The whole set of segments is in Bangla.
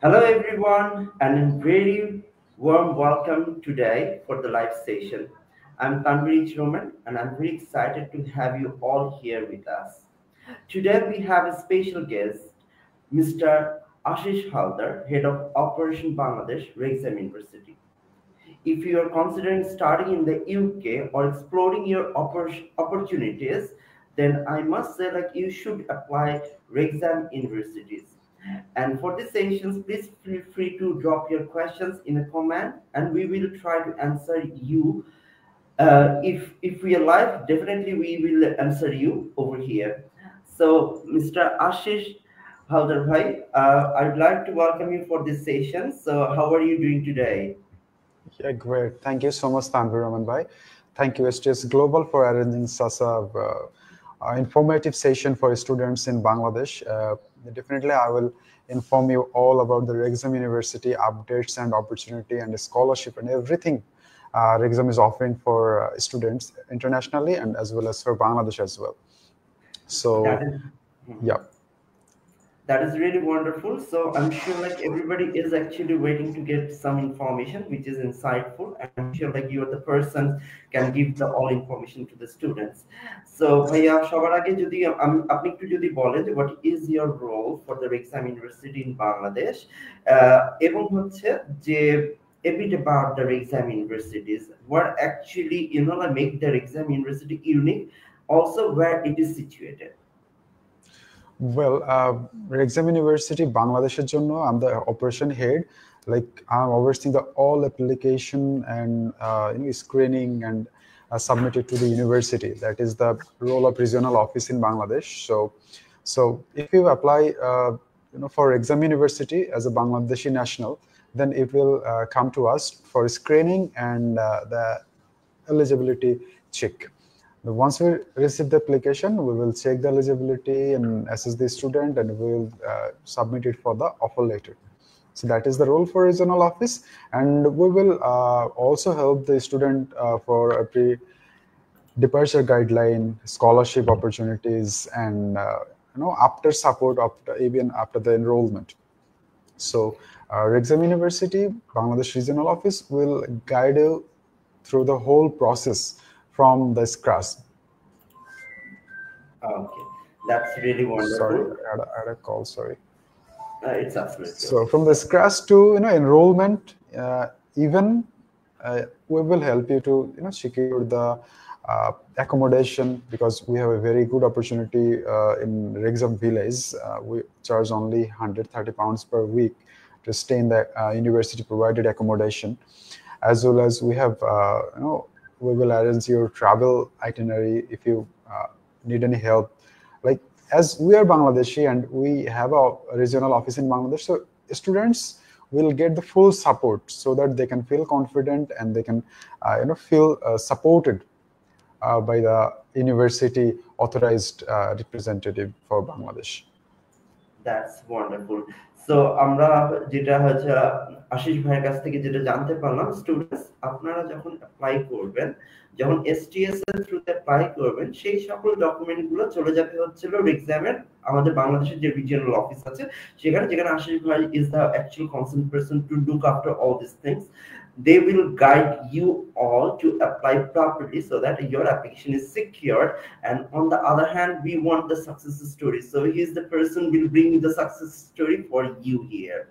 Hello, everyone, and a very warm welcome today for the live session. I'm Tanvir Roman, and I'm very excited to have you all here with us. Today, we have a special guest, Mr. Ashish Haldar, Head of Operation Bangladesh, Rexham University. If you are considering starting in the UK or exploring your opportunities, then I must say like you should apply Rexham universities. And for these sessions, please feel free to drop your questions in a comment, and we will try to answer you. If we are live, definitely we will answer you over here. So, Mr. Ashish Haldar Bhai, I'd like to welcome you for this session. So, how are you doing today? Yeah, great. Thank you so much, Tanvir Raman bhai. Thank you, STS Global, for arranging such a informative session for students in Bangladesh. Definitely, I will inform you all about the Rexham University updates and opportunity and scholarship and everything Rexham is offering for students internationally and as well as for Bangladesh as well. That So, is. yeah. That is really wonderful. So I'm sure like everybody is actually waiting to get some information which is insightful, and I'm sure like you are the person can give the all information to the students. So ভাইয়া সবার আগে যদি আপনি একটু যদি বলেন যে what is your role for the Rexham University in Bangladesh এবং হচ্ছে যে a bit about the Rexham universities, what actually like make the Rexham University unique, also where it is situated. Well, Rexham University বাংলাদেশের জন্য I'm the operation head. Like I'm overseeing the all application and screening and submitted to the university. That is the role of regional office in Bangladesh. So if you apply, for Rexham University as a Bangladeshi national, then it will come to us for screening and the eligibility check. Once we receive the application, we will check the eligibility and assess the student, and we will submit it for the offer letter. So that is the role for regional office, and we will also help the student for a pre-departure guideline, scholarship opportunities, and after support after even after the enrollment. So Rexham University Bangladesh Regional Office will guide you through the whole process from the scratch. Okay, that's really Sorry, wonderful. I had a call. Sorry. It's absolutely So okay. from the scratch to enrollment, even we will help you to secure the accommodation, because we have a very good opportunity in Rexham Village. We charge only £130 per week to stay in the university provided accommodation, as well as we have we will arrange your travel itinerary if you need any help. Like, as we are Bangladeshi and we have a regional office in Bangladesh, so students will get the full support so that they can feel confident and they can feel supported by the university authorized representative for Bangladesh. That's wonderful. So আমরা যেটা হচ্ছে আশিস ভাইয়ের কাছ থেকে যেটা জানতে পারলাম, স্টুডেন্টস আপনারা যখন অ্যাপ্লাই করবেন, যখন এসটিএস এর থ্রুতে অ্যাপ্লাই করবেন, সেই সকল ডকুমেন্ট গুলো চলে যাবে হচ্ছিল এক্সামের আমাদের বাংলাদেশের যে রিজিয়নাল অফিস আছে সেখানে, যেখানে আশিস ভাই is the actual concern person to look after all this things. They will guide you all to apply properly so that your application is secure. And on the other hand, we want the success story, so he's the person will bring the success story for you here.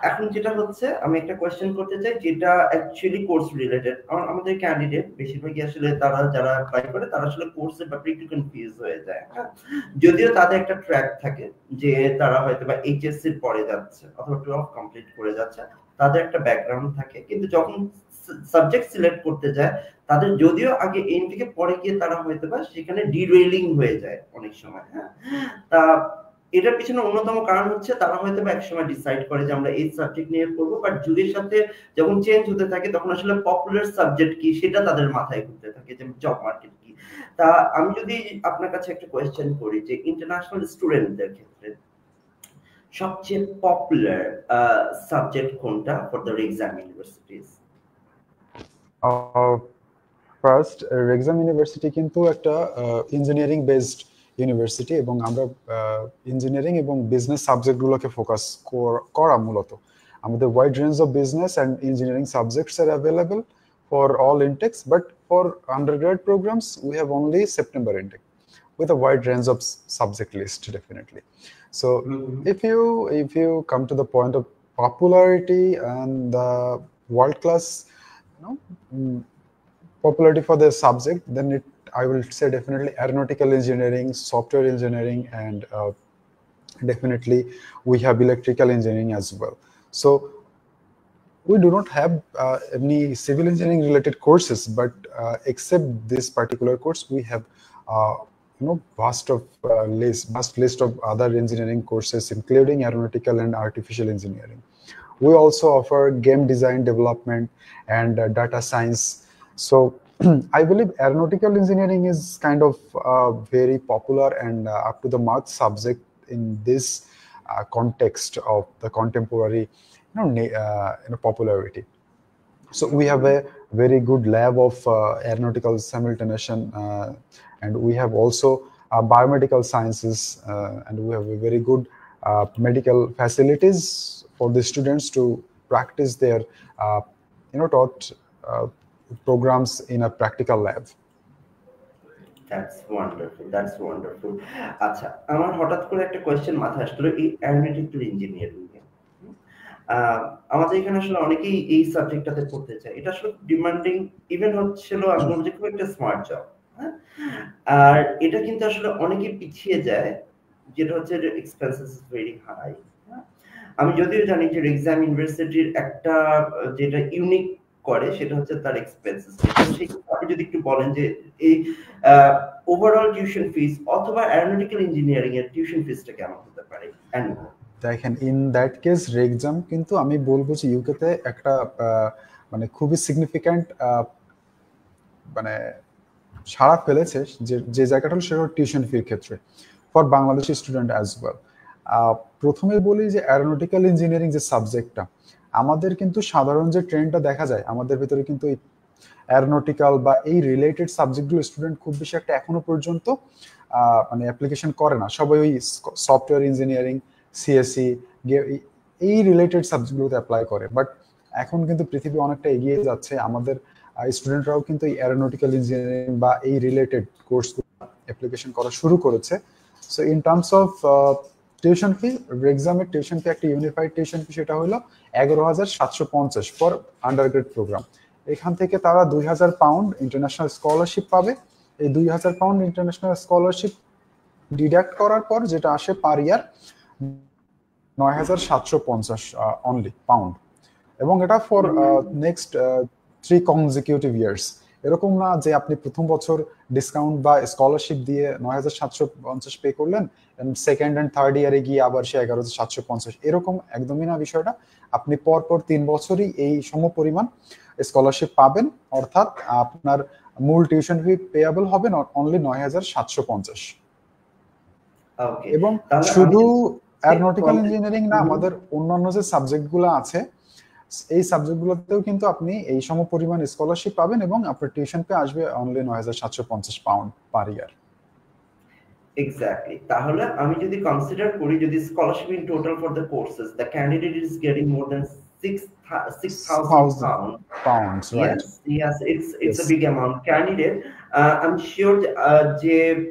এখন যেটা হচ্ছে আমি একটা কোশ্চেন করতে চাই যেটা অ্যাকচুয়ালি কোর্স রিলেটেড, কারণ আমাদের ক্যান্ডিডেট বেশিরভাগই আসলে তারা যারা অ্যাপ্লাই করে তারা আসলে কোর্সের ব্যাপারে একটু কনফিউজ হয়ে যায়। হ্যাঁ, যদিও তাদের একটা ট্র্যাক থাকে যে তারা হয়তো বা এইচএসসি এর পরে যাচ্ছে অথবা 12 কমপ্লিট করে যাচ্ছে, তাদের একটা ব্যাকগ্রাউন্ড থাকে, কিন্তু যখন সাবজেক্ট সিলেক্ট করতে যায় তাদের যদিও আগে এম থেকে পরে গিয়ে তারা হয়তো বা সেখানে ডিরেইলিং হয়ে যায় অনেক সময়। হ্যাঁ, তা এটার পিছনে অন্যতম কারণ হচ্ছে তারা হয়তো বা একসময় ডিসাইড করে যে আমরা এই সাবজেক্ট নিয়ে পড়বো, বাট যুগের সাথে যখন চেঞ্জ হতে থাকে তখন আসলে পপুলার সাবজেক্ট কি সেটা তাদের মাথায় ঘুরতে থাকে যে জব মার্কেট কি। তা আমি যদি আপনার কাছে একটা কোয়েশ্চেন করি যে ইন্টারন্যাশনাল স্টুডেন্টদের ক্ষেত্রে সবচেয়ে পপুলার সাবজেক্ট কোনটা for the exam universities? First Rexham University কিন্তু একটা ইঞ্জিনিয়ারিং বেসড ইউনিভার্সিটি, এবং আমরা ইঞ্জিনিয়ারিং এবং বিজনেস সাবজেক্টগুলোকে ফোকাস করা মূলত। আমাদের wide range of business and engineering subjects R available for all intakes, but for undergrad programs we have only September intake with a wide range of subject list, definitely. So if you come to the point of popularity and the world class, popularity for the subject, then I will say definitely aeronautical engineering, software engineering, and definitely we have electrical engineering as well. So we do not have any civil engineering related courses, but except this particular course, we have vast list of other engineering courses, including aeronautical and artificial engineering. We also offer game design development and data science. So I believe aeronautical engineering is kind of very popular and up to the mark subject in this context of the contemporary popularity. So we have a very good lab of aeronautical simultaneation, and we have also biomedical sciences, and we have a very good medical facilities for the students to practice their taught programs in a practical lab. That's wonderful. That's wonderful. আচ্ছা, আমার হঠাৎ করে একটা কোশ্চেন মাথায় আসলো এই অ্যারোনটিক্যাল ইঞ্জিনিয়ারিং এ। আমাদের এখানে আসলে অনেকেই এই সাবজেক্টটাতে পড়তে চায়। এটা আসলে ডিমান্ডিং, ইভেন হচ্ছিল আমি বলবো যে খুব একটা স্মার্ট জব। হ্যাঁ, আর এটা কিন্তু আসলে অনেকেই পিছিয়ে যায়, যেটা হচ্ছে এক্সপেন্সেস ইজ ভেরি হাই। আমি যদিও জানি যে এক্সাম ইউনিভার্সিটির একটা যেটা ইউনিক করে সেটা হচ্ছে তার এক্সপেন্সেস। আপনি যদি একটু বলেন যে এই ওভারঅল টিউশন ফিস অথবা অ্যারোনটিক্যাল ইঞ্জিনিয়ারিং এর টিউশন ফিসটা কেমন হতে পারে? দেখেন, ইন দ্যাট কেস রেক্সাম কিন্তু আমি বলবো যে ইউকেতে একটা মানে খুবই সিগনিফিক্যান্ট মানে সাড়া ফেলেছে, যে জায়গাটা হলো সেটা টিউশন ফির ক্ষেত্রে for Bangladeshi student as well. প্রথমে বলি যে অ্যারোনটিক্যাল ইঞ্জিনিয়ারিং যে সাবজেক্টটা, আমাদের কিন্তু সাধারণ যে ট্রেন্ডটা দেখা যায় আমাদের ভিতরে কিন্তু এই অ্যারোনটিক্যাল বা এই রিলেটেড সাবজেক্টগুলো স্টুডেন্ট খুব বেশি একটা এখনো পর্যন্ত মানে অ্যাপ্লিকেশন করে না। সবাই ওই সফটওয়্যার ইঞ্জিনিয়ারিং, সিএসসি, এই রিলেটেড সাবজেক্টগুলোতে অ্যাপ্লাই করে। বাট এখন কিন্তু পৃথিবী অনেকটা এগিয়ে যাচ্ছে, আমাদের স্টুডেন্টরাও কিন্তু এই অ্যারোনটিক্যাল ইঞ্জিনিয়ারিং বা এই রিলেটেড কোর্সগুলো অ্যাপ্লিকেশন করা শুরু করেছে। So in terms of tuition fee, এক্সামের টিউশন ফি একটা ইউনিফাইড টিউশন ফি, সেটা হলো 11,750 ফর আন্ডারগ্রেড প্রোগ্রাম। এখান থেকে তারা 2,000 পাউন্ড ইন্টারন্যাশনাল স্কলারশিপ পাবে। এই 2,000 পাউন্ড ইন্টারন্যাশনাল স্কলারশিপ ডিডাক্ট করার পর যেটা আসে পার ইয়ার 9,750 অনলি পাউন্ড, এবং এটা ফর নেক্সট 3 কনজিকিউটিভ ইয়ার্স। এরকম না যে আপনি প্রথম বছর ডিসকাউন্ট বা স্কলারশিপ দিয়ে 9,750 পে করলেন, সেকেন্ড অ্যান্ড থার্ড ইয়ারে গিয়ে আবার সে 11,750, এরকম একদমই না বিষয়টা। আপনি পরপর 3 বছরই এই সমপরিমাণ স্কলারশিপ পাবেন, অর্থাৎ আপনার মূল টিউশন ফি পেয়াবল হবে অনলি 9,750। এবং শুধু অ্যারোনটিক্যাল ইঞ্জিনিয়ারিং না, আমাদের অন্যান্য যে সাবজেক্টগুলো আছে এই সাবজেক্টগুলোতেও কিন্তু আপনি এই সমপরিমাণ স্কলারশিপ পাবেন, এবং আপনার টিউশন পে আসবে অনলি 9,750 পাউন্ড পার ইয়ার। এক্স্যাক্টলি। তাহলে আমি যদি কনসিডার করি, যদি scholarship in total for the courses, the candidate is getting more than 6,000 pounds, right? Yes, it's a big amount. Candidate, I'm sure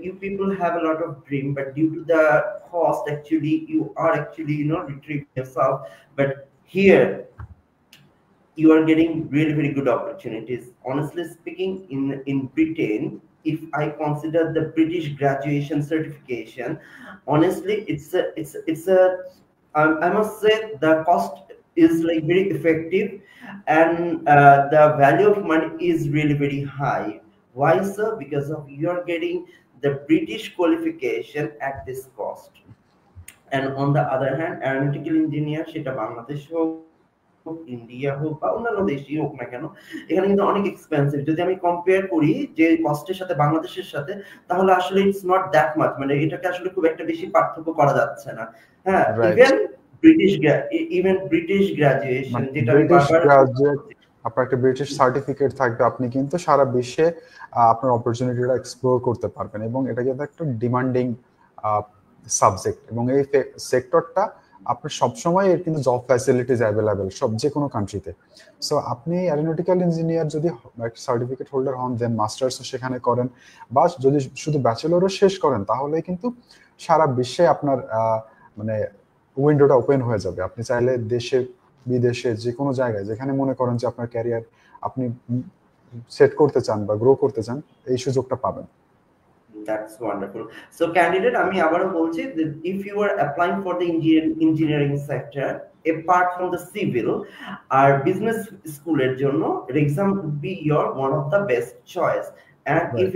you people have a lot of dream, but due to the cost, actually you are actually retrieving yourself. But here you are getting really very good opportunities. Honestly speaking, in Britain, if I consider the British graduation certification, honestly it's a I must say the cost is like very effective, and the value of money is really very high. Why so? Because of you are getting the British qualification at this cost. And on the other hand, aeronautical engineer সেটা বাংলাদেশ হোক, ইন্ডিয়া হোক বা অন্যান্য দেশই হোক না কেন, এখানে কিন্তু অনেক এক্সপেন্সিভ। যদি আমি কম্পেয়ার করি যে কস্টের সাথে বাংলাদেশের সাথে, তাহলে আসলে ইটস নট দ্যাট মাচ, মানে এটাকে আসলে খুব একটা বেশি পার্থক্য করা যাচ্ছে না। হ্যাঁ, ইভেন ব্রিটিশ গ্রাজুয়েশন, যেটা আপনার একটা ব্রিটিশ সার্টিফিকেট থাকবে, আপনি কিন্তু সারা বিশ্বে আপনার অপরচুনিটিটা এক্সপ্লোর করতে পারবেন। এবং এটা কিন্তু একটা ডিমান্ডিং সাবজেক্ট, এবং এই সেক্টরটা আপনার সবসময় এর কিন্তু জব ফ্যাসিলিটিস অ্যাভেলেবেল সব যে কোনো কান্ট্রিতে। সো আপনি অ্যারোনটিক্যাল ইঞ্জিনিয়ার যদি সার্টিফিকেট হোল্ডার হন, দেন মাস্টার্সও সেখানে করেন, বা যদি শুধু ব্যাচেলরও শেষ করেন, তাহলে কিন্তু সারা বিশ্বে আপনার মানে উইন্ডোটা ওপেন হয়ে যাবে। আপনি চাইলে দেশে বিদেশে যে কোনো জায়গায় যেখানে মনে করেন যে আপনার ক্যারিয়ার আপনি সেট করতে চান বা গ্রো করতে চান, এই সুযোগটা পাবেন। That's wonderful. So candidate, আমি আবারও বলছি that if you are applying for the engineering sector, apart from the civil, our business school এর জন্য exam would be your one of the best choice. And Right. if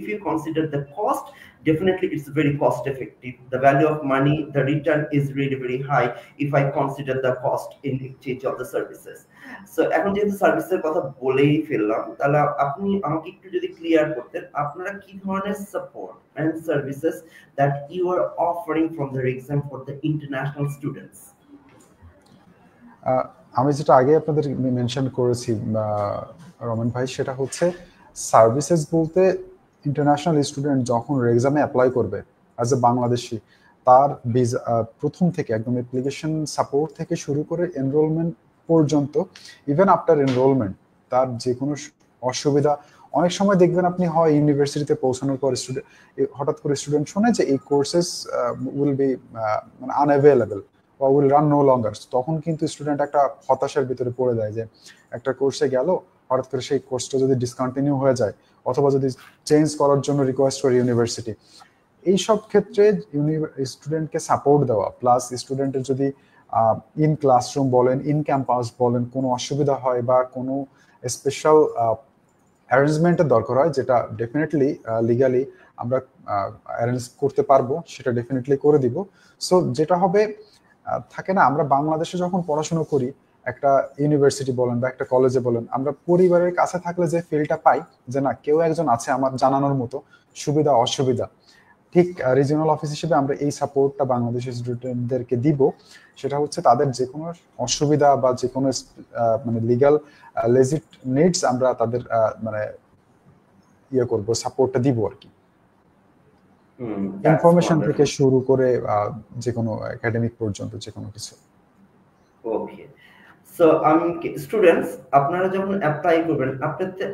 you consider the cost, definitely it's very cost effective. The value of money, the return is really very high if I consider the cost in exchange of the services. So এখন যেহেতু সার্ভিসের কথা বলেই ফেললাম, তাহলে আপনি আমাকে একটু যদি ক্লিয়ার করতেন আপনারা কি ধরনের support and services that you are offering from the exam for the international students. আমি যেটা আগে আপনাদের মেনশন করেছি রমন ভাই, সেটা হচ্ছে সার্ভিসেস বলতে ইন্টারন্যাশনাল স্টুডেন্ট যখন এক্সামে অ্যাপ্লাই করবে অ্যাজ এ বাংলাদেশি, তার প্রথম থেকে একদম অ্যাপ্লিকেশন সাপোর্ট থেকে শুরু করে এনরোলমেন্ট পর্যন্ত, ইভেন আফটার এনরোলমেন্ট তার যে কোনো অসুবিধা, অনেক সময় দেখবেন আপনি হয় ইউনিভার্সিটিতে পৌঁছানোর পর হঠাৎ করে স্টুডেন্ট শোনে যে এই কোর্সেস উইল বি মানে আনঅ্যাভেলেবল বা উইল রান নো লঙ্গার, তখন কিন্তু স্টুডেন্ট একটা হতাশার ভিতরে পড়ে যায় যে একটা কোর্সে গেল, হঠাৎ করে সেই কোর্সটা যদি ডিসকন্টিনিউ হয়ে যায় অথবা যদি চেঞ্জ করার জন্য রিকোয়েস্ট করে ইউনিভার্সিটি, এইসব ক্ষেত্রে স্টুডেন্টকে সাপোর্ট দেওয়া, প্লাস স্টুডেন্টের যদি ইন ক্লাসরুম বলেন, ইন ক্যাম্পাস বলেন, কোনো অসুবিধা হয় বা কোনো স্পেশাল অ্যারেঞ্জমেন্টের দরকার হয়, যেটা ডেফিনেটলি লিগালি আমরা অ্যারেঞ্জ করতে পারবো, সেটা ডেফিনেটলি করে দিব। সো যেটা হবে, থাকে না, আমরা বাংলাদেশে যখন পড়াশোনা করি, একটা ইউনিভার্সিটি বলেন বা একটা কলেজে বলেন, আমরা পরিবারের কাছে থাকলে যে ফিলটা পাই যে না কেউ একজন আছে আমার জানানোর মতো সুবিধা অসুবিধা, ঠিক রিজিওনাল অফিস হিসেবে আমরা এই সাপোর্টটা বাংলাদেশের স্টুডেন্টদেরকে দিব। সেটা হচ্ছে তাদের যে কোনো অসুবিধা বা যে কোনো মানে লিগ্যাল লেজিট নিডস আমরা তাদের মানে ইয়ে করব, সাপোর্টটা দিব আর কি, ইনফরমেশন থেকে শুরু করে যে কোনো একাডেমিক পর্যন্ত যে কোনো কিছু। ওকে, সো স্টুডেন্টস আপনারা যখন অ্যাপ্লাই করবেন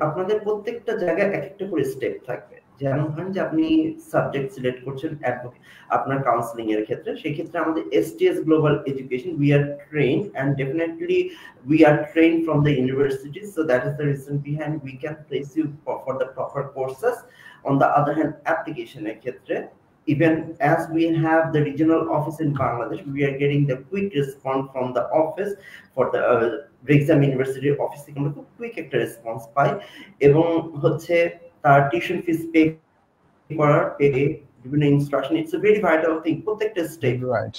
আপনাদের প্রত্যেকটা জায়গায় এক একটা করে স্টেপ থাকবে। যেমন ধরেন যে আপনি সাবজেক্ট সিলেক্ট করছেন অ্যাডভোকেট, আপনার কাউন্সেলিং এর ক্ষেত্রে, সেই ক্ষেত্রে আমাদের STS global education we are trend and definitely we are trend from the university, so that is the reason behind we can place you for the proper courses. On the other hand application এর ক্ষেত্রে, even as we have the regional office in Bangladesh, we are getting the quick response from the office for the exam university office থেকে আমরা খুব কুইক একটা রেসপন্স পাই, এবং হচ্ছে তার টিউশন ফিস পে করার বিভিন্ন instruction, it's a very vital thing প্রত্যেকটা স্টেপ। রাইট,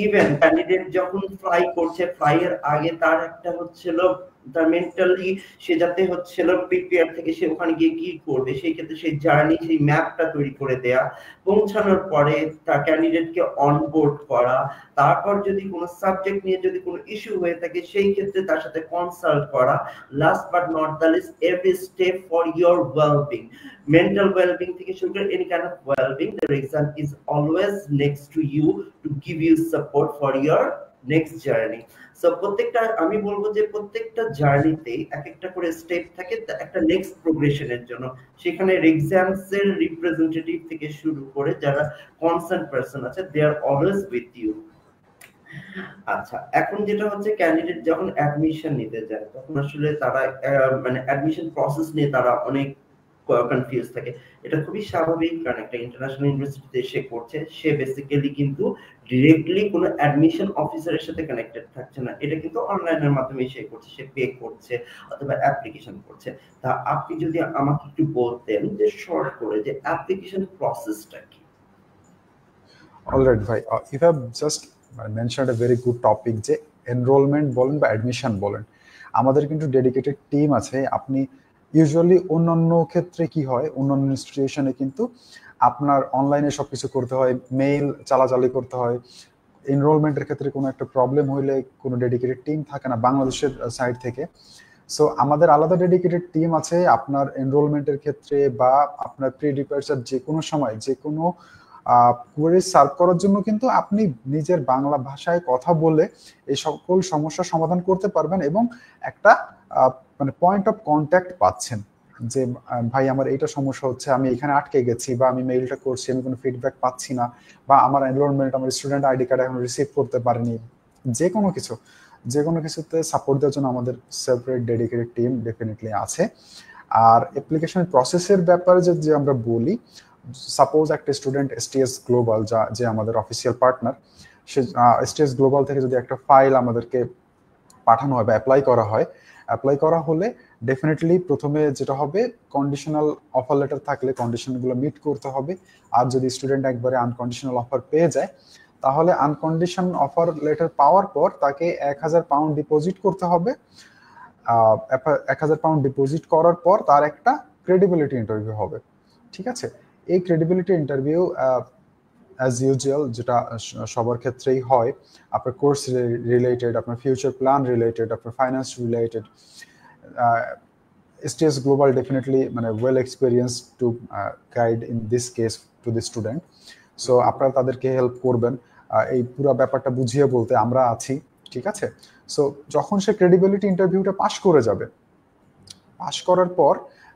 ইভেন ক্যান্ডিডেট যখন ফ্লাই করছে, ফ্লাই এর আগে তার একটা হচ্ছিল তার মেন্টালি সে যাতে হচ্ছিল প্রিপেয়ার থেকে সে ওখানে গিয়ে কি করবে, সেই ক্ষেত্রে সেই জার্নি, সেই ম্যাপটা তৈরি করে দেয়া, পৌঁছানোর পরে তার ক্যান্ডিডেটকে অনবোর্ড করা, তারপর যদি কোনো সাবজেক্ট নিয়ে যদি কোনো ইস্যু হয়ে থাকে সেই ক্ষেত্রে তার সাথে কনসাল্ট করা, last but not the least every step for your wellbeing, mental well-being থেকে শুরু করে any kind of well-being, the exam is always next to you to give you support for your next journey. So প্রত্যেকটা, আমি বলবো যে প্রত্যেকটা জার্নিতে এক একটা করে স্টেপ থাকে একটা নেক্সট প্রোগ্রেশনের জন্য, সেখানে এক্সামস এর রিপ্রেজেন্টেটিভ থেকে শুরু করে যারা কনসার্ন পারসন আছে, দে আর অলওয়েজ উইথ ইউ। আচ্ছা, এখন যেটা হচ্ছে ক্যান্ডিডেট যখন অ্যাডমিশন নিতে যায় তখন আসলে তারা মানে অ্যাডমিশন প্রসেস নিয়ে তারা অনেক কনফিউজ থাকে। এটা খুবই স্বাভাবিক, কারণ একটা ইন্টারন্যাশনাল ইউনিভার্সিটিতে সে করছে, সে বেসিক্যালি কিন্তু ডিরেক্টলি কোনো অ্যাডমিশন অফিসারের সাথে কানেক্টেড থাকছে না, এটা কিন্তু অনলাইনের মাধ্যমে সে করছে, সে পে করছে অথবা অ্যাপ্লিকেশন করছে। তা আপনি যদি আমাকে একটু বলতেন যে শর্ট করে যে অ্যাপ্লিকেশন প্রসেসটা কি? অলরাইট ভাই, you have just mentioned a very good topic, যে এনরোলমেন্ট বলেন বা অ্যাডমিশন বলেন, আমাদের কিন্তু ডেডিকেটেড টিম আছে। আপনি ইউজুয়ালি অন্যান্য ক্ষেত্রে কি হয়, অন্যান্য ইনস্টিটিউশনে কিন্তু আপনার অনলাইনে সবকিছু করতে হয়, মেইল চালাচালি করতে হয়, এনরোলমেন্টের ক্ষেত্রে কোনো একটা প্রবলেম হইলে কোনো ডেডিকেটেড টিম থাকে না বাংলাদেশের সাইড থেকে। সো আমাদের আলাদা ডেডিকেটেড টিম আছে আপনার এনরোলমেন্টের ক্ষেত্রে বা আপনার প্রি ডিপার্চার যে কোনো সময় যে কোনো কোয়েরি সার্ভ করার জন্য কিন্তু আপনি নিজের বাংলা ভাষায় কথা বলে এই সকল সমস্যার সমাধান করতে পারবেন এবং একটা মানে পয়েন্ট অফ কন্ট্যাক্ট পাচ্ছেন যে ভাই আমার এইটা সমস্যা হচ্ছে, আমি এখানে আটকে গেছি বা আমি মেইলটা করছি আমি কোনো ফিডব্যাক পাচ্ছি না, বা আমার এনরোলমেন্ট আমার স্টুডেন্ট আইডি কার্ড এখন রিসিভ করতে পারিনি, যে কোনো কিছুতে সাপোর্ট দেওয়ার জন্য আমাদের সেপারেট ডেডিকেটেড টিম ডেফিনেটলি আছে। আর অ্যাপ্লিকেশন প্রসেসের ব্যাপারে যে আমরা বলি, সাপোজ একটা স্টুডেন্ট STS গ্লোবাল যে আমাদের অফিসিয়াল পার্টনার, সে STS গ্লোবাল থেকে যদি একটা ফাইল আমাদেরকে পাঠানো হয় বা অ্যাপ্লাই করা হলে ডেফিনেটলি প্রথমে যেটা হবে কন্ডিশনাল অফার লেটার থাকলে কন্ডিশনগুলো মিট করতে হবে। আর যদি স্টুডেন্ট একবারে আনকন্ডিশনাল অফার পেয়ে যায় তাহলে আনকন্ডিশন অফার লেটার পাওয়ার পর তাকে 1000 পাউন্ড ডিপোজিট করতে হবে। 1000 পাউন্ড ডিপোজিট করার পর তার একটা ক্রেডিবিলিটি ইন্টারভিউ হবে। ঠিক আছে, এই ক্রেডিবিলিটি ইন্টারভিউ অ্যাজ ইউজুয়াল যেটা সবার ক্ষেত্রেই হয়, আপনার কোর্স রিলেটেড, আপনার ফিউচার প্ল্যান রিলেটেড, আপনার finance related. STS global definitely মানে well experience to guide in this case to the student. So আপনারা তাদেরকে হেল্প করবেন এই পুরো ব্যাপারটা বুঝিয়ে বলতে আমরা আছি। ঠিক আছে, সো যখন সে ক্রেডিবিলিটি ইন্টারভিউটা পাশ করে যাবে, পাশ করার পর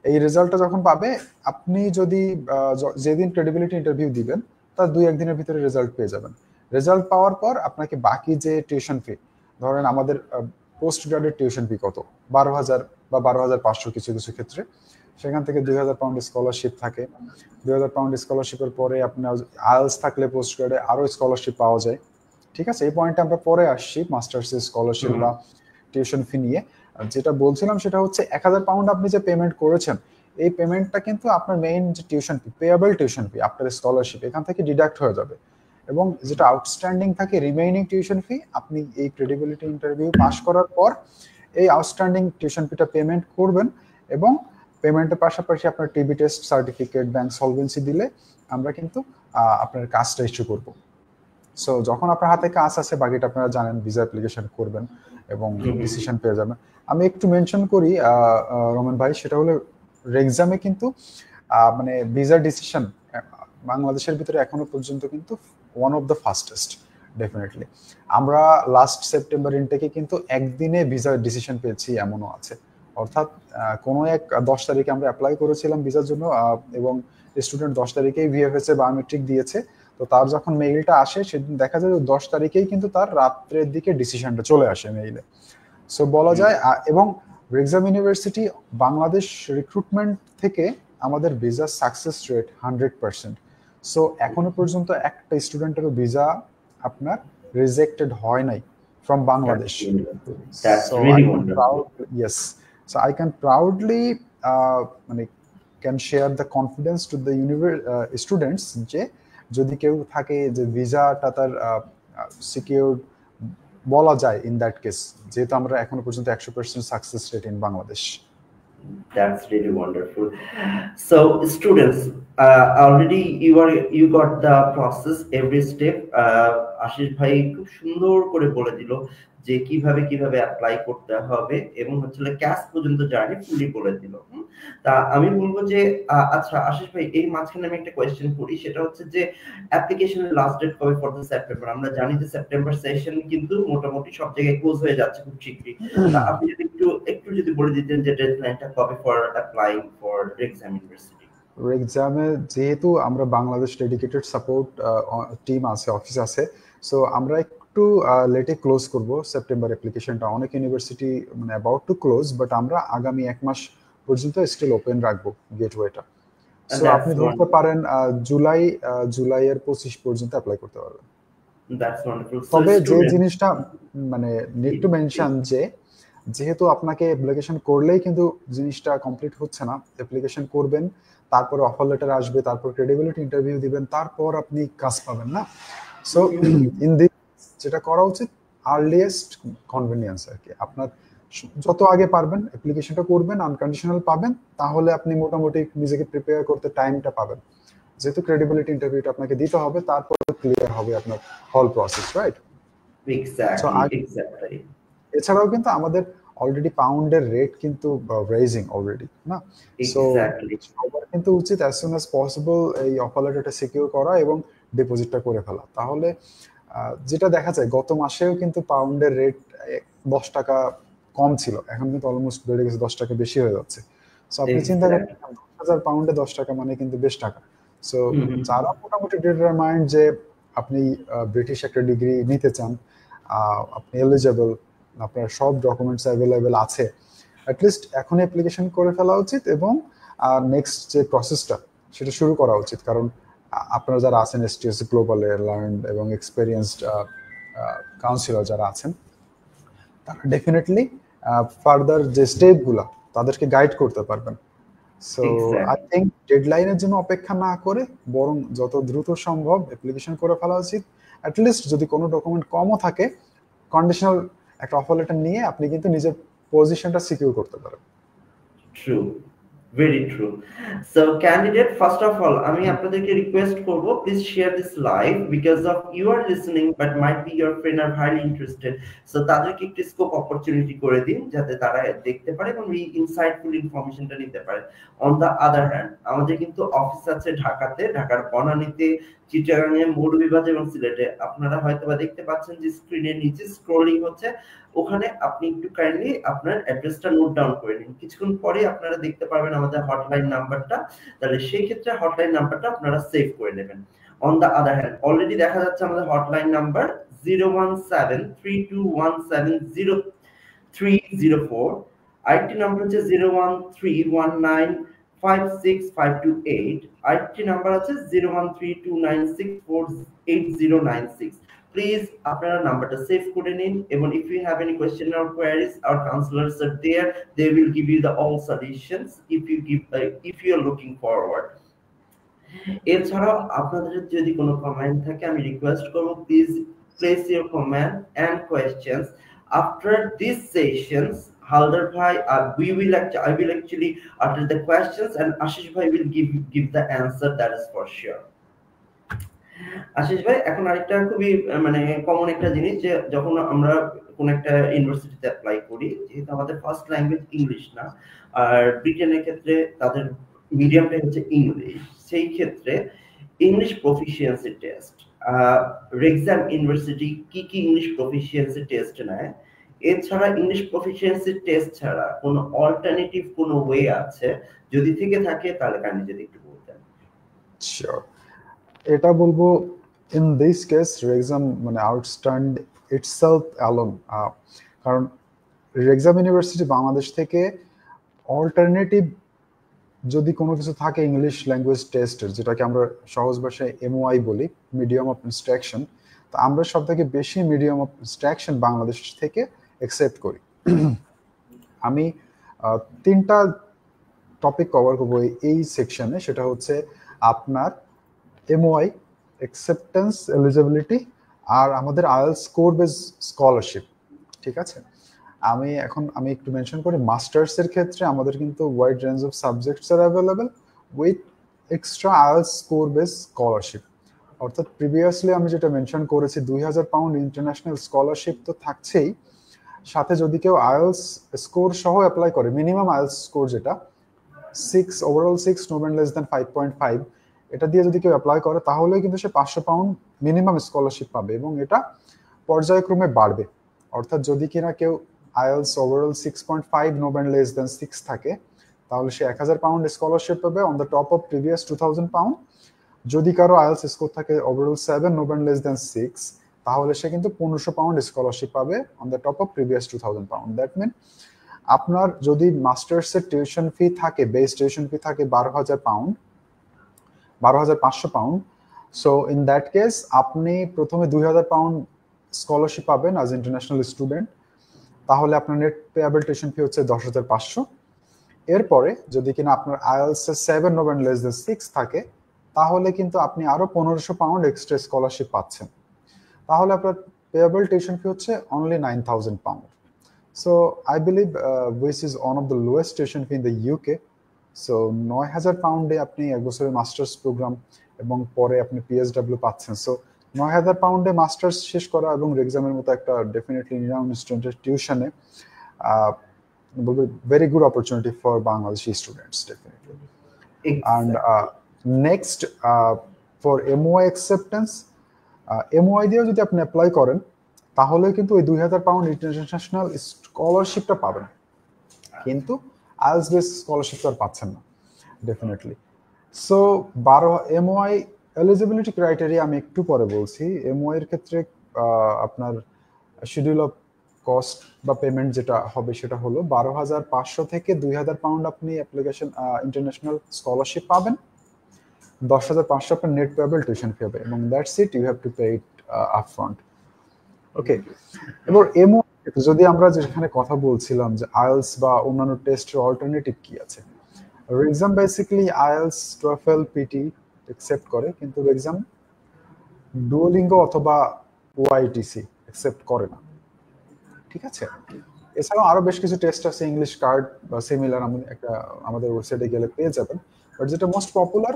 এই রেজাল্টটা যখন পাবে, আপনি যদি যেদিন ক্রেডিবিলিটি ইন্টারভিউ দিবেন তার 2-1 দিনের ভিতরে রেজাল্ট পেয়ে যাবেন। রেজাল্ট পাওয়ার পর আপনাকে বাকি যে টিউশন ফি, ধরেন আমাদের পোস্ট গ্রাডুয়েট টিউশন ফি কত 12,000 বা 12,500 কিছু কিছু ক্ষেত্রে, সেখান থেকে 2,000 পাউন্ড স্কলারশিপ থাকে। 2,000 পাউন্ড স্কলারশিপের পরে আপনার আইএলটিএস থাকলে পোস্ট গ্রাডে আরও স্কলারশিপ পাওয়া যায়। ঠিক আছে, এই পয়েন্টে আমরা পরে আসছি মাস্টার্সের স্কলারশিপ বা টিউশন ফি নিয়ে। যেটা বলছিলাম সেটা হচ্ছে 1000 পাউন্ড আপনি যে পেমেন্ট করেছেন, এই পেমেন্টটা কিন্তু আপনার মেইন যে tuition fee, payable tuition fee, আপনার স্কলারশিপ এখান থেকে ডিডাক্ট হয়ে যাবে। এবং যেটা আউটস্ট্যান্ডিং থাকে রিমেইনিং টিউশন ফি, আপনি এই ক্রেডিবিলিটি ইন্টারভিউ পাস করার পর এই আউটস্ট্যান্ডিং টিউশন ফিটা পেমেন্ট করবেন এবং পেমেন্টের পাশাপাশি আপনার TB test certificate, bank solvency দিলে আমরা কিন্তু আপনার কাজটা ইস্যু করব। সো যখন আপনার হাতে কাজ আছে, বাকিটা আপনারা জানেন, ভিসা অ্যাপ্লিকেশন করবেন এবং ডিসিশন পেয়ে যাবেন। আমি একটু মেনশন করি রমেন ভাই, সেটা হলো এক্সামে কিন্তু মানে ভিসা ডিসিশন বাংলাদেশের ভিতরে এখনো পর্যন্ত কিন্তু one of the fastest definitely. আমরা লাস্ট সেপ্টেম্বর ইনটেকে কিন্তু একদিনে ভিসা ডিসিশন পেয়েছি এমনও আছে। অর্থাৎ কোনো এক 10 তারিখে আমরা অ্যাপ্লাই করেছিলাম ভিসার জন্য এবং স্টুডেন্ট 10 তারিখেই ভিএফএস এ বায়োমেট্রিক দিয়েছে। তো তার যখন মেইলটা আসে সেদিন দেখা যায় 10 তারিখেই কিন্তু তার রাত্রের দিকে ডিসিশনটা চলে আসে মেইলে। সো বলা যায়, এবং এক্সাম ইউনিভার্সিটি বাংলাদেশ রিক্রুটমেন্ট থেকে আমাদের ভিসা সাকসেস রেট 100%। সো এখনো পর্যন্ত একটা স্টুডেন্টেরও ভিসা আপনার রিজেক্টেড হয় নাই from Bangladesh. So I can proudly মানে can share the confidence to the students যে যদি কেউ থাকে যে ভিসাটা তার সিকিউর বলা যায় ইন দ্যাট কেস, যেহেতু আমরা এখনো পর্যন্ত 100% success rate in Bangladesh. That's really wonderful. So students, already you got the process, every step. Ashish ভাই খুব সুন্দর করে বলে দিল যে কিভাবে অ্যাপ্লাই করতে হবে এবং হচ্ছে ক্যাশ পর্যন্ত জার্নি ফুলি বলে দিল। তা আমি বলবো যে আচ্ছা আশিস ভাই, এই মাঝখানে আমি একটা কোয়েশ্চেন করি, সেটা হচ্ছে যে অ্যাপ্লিকেশনের লাস্ট ডেট কবে ফর দ্য সেপ্টেম্বর? আমরা জানি যে সেপ্টেম্বর সেশন কিন্তু মোটামুটি সব জায়গায় ক্লোজ হয়ে যাচ্ছে খুব শীঘ্রই। তা আপনি যদি একটু যদি বলে দিতেন যে ডেডলাইনটা কবে for applying for Wrexham university? এক্সামে যেহেতু আমরা বাংলাদেশ ডেডিকেটেড সাপোর্ট টিম আছে, অফিস আছে, সো আমরা একটু লেটে ক্লোজ করব সেপ্টেম্বর অ্যাপ্লিকেশনটা। অনেক ইউনিভার্সিটি মানে অ্যাবাউট টু ক্লোজ, বাট আমরা আগামী 1 মাস পর্যন্ত স্টিল ওপেন রাখবো গেটওয়েটা। সো আপনি ধরতে পারেন জুলাইয়ের 25 পর্যন্ত অ্যাপ্লাই করতে পারবেন। তবে যে জিনিসটা মানে নিড টু মেনশন যে যেহেতু আপনাকে অ্যাপ্লিকেশন করলেই কিন্তু জিনিসটা কমপ্লিট হচ্ছে না, অ্যাপ্লিকেশন করবেন, তারপরে অফার লেটার আসবে, তারপর ক্রেডিবিলিটি ইন্টারভিউ দিবেন, তারপর আপনি কাজ পাবেন না। সো ইন দিস যেটা করা উচিত আর্লিয়েস্ট কনভেনিয়েন্স আর কি, আপনার যত আগে পারবেন অ্যাপ্লিকেশনটা করবেন, আনকন্ডিশনাল পাবেন, তাহলে আপনি মোটামুটি নিজেকে প্রিপেয়ার করতে টাইমটা পাবেন। যেহেতু ক্রেডিবিলিটি ইন্টারভিউটা আপনাকে দিতে হবে, তারপর ক্লিয়ার হবে আপনার হল প্রসেস, রাইট? এক্স্যাক্টলি এছাড়াও কিন্তু আমাদের অলরেডি পাউন্ডের রেট কিন্তু রেজিং অলরেডি না, সো সবার কিন্তু উচিত অ্যাজ সুন অ্যাজ পসিবল এই অফার লেটারটা সিকিউর করা এবং ডিপোজিটটা করে ফেলা। তাহলে যেটা দেখা যায় গত মাসেও কিন্তু পাউন্ডের রেট 10 টাকা কম ছিল, এখন কিন্তু অলমোস্ট বেড়ে গেছে, 10 টাকা বেশি হয়ে যাচ্ছে। সো আপনি চিন্তা করেন 10,000 পাউন্ডে 10 টাকা মানে কিন্তু বেশ টাকা। সো যারা মোটামুটি ডিটারমাইন্ড যে আপনি ব্রিটিশ একটা ডিগ্রি নিতে চান, আপনি এলিজেবল, আপনার সব ডকুমেন্টস অ্যাভেলেবেল আছে, অ্যাটলিস্ট এখন অ্যাপ্লিকেশন করে ফেলা উচিত এবং নেক্সট যে প্রসেসটা সেটা শুরু করা উচিত। কারণ আপনারা যারা আছেন এসটিএস গ্লোবালে লার্নড এবং এক্সপেরিয়েন্সড কাউন্সিলর যারা আছেন, তারা ডেফিনেটলি ফার্দার যে স্টেপগুলো তাদেরকে গাইড করতে পারবেন। সো আই থিঙ্ক ডেডলাইনের জন্য অপেক্ষা না করে বরং যত দ্রুত সম্ভব অ্যাপ্লিকেশন করে ফেলা উচিত। অ্যাটলিস্ট যদি কোনো ডকুমেন্ট কমও থাকে, কন্ডিশনাল একটা অফার লেটার নিয়ে আপনি কিন্তু নিজের পজিশনটা সিকিউর করতে পারেন। True, very true. So candidate, first of all আমি আপনাদেরকে রিকোয়েস্ট করব, please share this live because of you are listening but might be your friend are highly interested. So তাদেরকে একটু স্কোপ অপরচুনিটি করে দিন যাতে তারা দেখতে পারে এবং এই ইনসাইটফুল ইনফরমেশনটা নিতে পারে। অন দ্য আদার হ্যান্ড আমাদের কিন্তু অফিস আছে ঢাকাতে, ঢাকার বনানীতে, চিটাগাংয়ে, মৌলভীবাজার এবং সিলেটে। আপনারা হয়তোবা দেখতে পাচ্ছেন যে স্ক্রিনের নিচে স্ক্রলিং হচ্ছে, ওখানে আপনি একটু কাইন্ডলি আপনার অ্যাড্রেসটা নোট ডাউন করে নিন। কিছুক্ষণ পরে আপনারা দেখতে পারবেন আমাদের হটলাইন নাম্বারটা, তাহলে সেই ক্ষেত্রে হটলাইন নাম্বারটা আপনারা সেভ করে নেবেন। On the other hand already দেখা যাচ্ছে আমাদের হটলাইন নাম্বার 01732170304, আরেকটি নাম্বার হচ্ছে 01319565228, আরেকটি নাম্বার আছে 01329648096। প্লিজ আপনারা নাম্বারটা সেভ করে নিন এবং if you have any question or queries, our counselors are there, they will give you the all solutions if you are looking forward. এছাড়াও আপনাদের যদি কোনো কমেন্ট থাকে আমি রিকোয়েস্ট করব, please place your comment and questions after these sessions. Haldar bhai, I will actually utter the questions and Ashish bhai will give the answer, that is for sure. Ashish ভাই, এখন আরেকটা খুবই মানে কমন একটা জিনিস, যে যখন আমরা কোন একটা ইউনিভার্সিটিতে অ্যাপ্লাই করি, যেহেতু আমাদের ফার্স্ট ল্যাঙ্গুয়েজ ইংলিশ না, আর ব্রিটেনের ক্ষেত্রে তাদের মিডিয়ামটাই হচ্ছে ইংলিশ, সেই ক্ষেত্রে ইংলিশ প্রফিসিয়েন্সি টেস্ট, রেক্সাম ইউনিভার্সিটি কি কি ইংলিশ প্রফিসিয়েন্সি টেস্ট নেয়, এছাড়া ইংলিশ প্রফিসিয়েন্সি টেস্ট ছাড়া কোনো অল্টারনেটিভ কোনো ওয়ে আছে? যদি থেকে থাকে তাহলে কাইন্ডলি যদি একটু বলতেন। শিওর, এটা বলবো ইন দিস কেস রেক্সাম মানে আউটস্ট্যান্ড ইটসেলফ অ্যালোন, কারণ রেক্সাম ইউনিভার্সিটি বাংলাদেশ থেকে অল্টারনেটিভ যদি কোনো কিছু থাকে ইংলিশ ল্যাঙ্গুয়েজ টেস্টের, যেটাকে আমরা সহজ ভাষায় MOI বলি, মিডিয়াম অফ ইনস্ট্রাকশন, তো আমরা সব থেকে বেশি মিডিয়াম অফ ইনস্ট্রাকশন বাংলাদেশ থেকে অ্যাকসেপ্ট করি। আমি 3টা টপিক কভার করবো এই সেকশনে, সেটা হচ্ছে আপনার MOI, অ্যাকসেপ্টেন্স, এলিজিবিলিটি, আর আমাদের IELTS স্কোর বেস স্কলারশিপ। ঠিক আছে, আমি একটু মেনশন করি, মাস্টার্সের ক্ষেত্রে আমাদের কিন্তু wide range of subjects are available with extra IELTS score base scholarship. অর্থাৎ প্রিভিয়াসলি আমি যেটা মেনশন করেছি 2000 পাউন্ড ইন্টারন্যাশনাল স্কলারশিপ তো থাকছেই, সাথে যদি কেউ IELTS স্কোর সহ অ্যাপ্লাই করে, মিনিমাম IELTS স্কোর যেটা 6 ওভারঅল 6 নো লেস দ্যান 5.5, এটা দিয়ে যদি কেউ অ্যাপ্লাই করে তাহলে কিন্তু সে 500 পাউন্ড মিনিমাম স্কলারশিপ পাবে এবং এটা পর্যায়ক্রমে বাড়বে। অর্থাৎ যদি কিনা কেউ IELTS overall 6.5 no less than 6 থাকে, তাহলে সে 1000 পাউন্ড স্কলারশিপ পাবে on the top of previous 2000 pound. যদি কারো IELTS স্কোর থাকে ওভারঅল 7 নো লেস দ্যান 6, তাহলে সে কিন্তু 1500 পাউন্ড স্কলারশিপ পাবে on the top of previous 2000 pound. That mean আপনার যদি মাস্টার্সের টিউশন ফি থাকে, বেস টিউশন ফি থাকে 12,000 pound, 12,500 pound, so in that case আপনি প্রথমে 2000 পাউন্ড স্কলারশিপ পাবেন অ্যাজ ইন্টারন্যাশনাল স্টুডেন্ট, তাহলে আপনার নেট পেয়াবল টিউশন ফি হচ্ছে 10,500। এরপরে যদি কিনা আপনার IELTS 7 নো লেস দ্যান 6 থাকে, তাহলে কিন্তু আপনি আরো 1500 পাউন্ড এক্সট্রা স্কলারশিপ পাচ্ছেন, তাহলে আপনার পেয়াবল টিউশন ফি হচ্ছে only 9,000 pound. So I believe which is one of the lowest tuition fee in the UK। So 9,000 পাউন্ডে আপনি 1 বছরের মাস্টার্স প্রোগ্রাম এবং পরে আপনি PSW পাচ্ছেন। সো £9,000 মাস্টার্স শেষ করা এবং এক্সামের মতো একটা ডেফিনেটলি রিনাউন্ড ইনস্টিটিউশনে very good opportunity for Bangladeshi students, definitely. Exactly. And next, for MOI acceptance, MOI দিয়েও যদি আপনি অ্যাপ্লাই করেন তাহলে কিন্তু ওই £2,000 ইন্টারন্যাশনাল স্কলারশিপটা পাবেন, কিন্তু আইএলটিএস বেস স্কলারশিপ আর পাচ্ছেন না definitely. So 12 MOI eligibility criteria আমি একটু পরে বলছি। MOI এর ক্ষেত্রে আপনার শিডিউল অফ কস্ট বা পেমেন্ট যেটা হবে সেটা হলো £12,500 থেকে £2,000 আপনি অ্যাপ্লিকেশন ইন্টারন্যাশনাল স্কলারশিপ পাবেন, £10,500 আপনার নেট পেয়েবল টিউশন ফি হবে, এবং that's it, you have to pay it upfront. Okay, এবার MOI যদি আমরা যেখানে কথা বলছিলাম যে আইএলটিএস বা অন্যান্য টেস্টের অল্টারনেটিভ কি আছে, exam basically IELTS, TOEFL, PT accept করে, কিন্তু এক্সাম ডুওলিঙ্গো অথবা OITC অ্যাকসেপ্ট করে না, ঠিক আছে? এছাড়াও আরো বেশ কিছু টেস্ট আছে, ইংলিশ কার্ড বা সিমিলার আমাদের ওয়েবসাইটে গেলে পেয়ে যাবেন, বাট যেটা মোস্ট পপুলার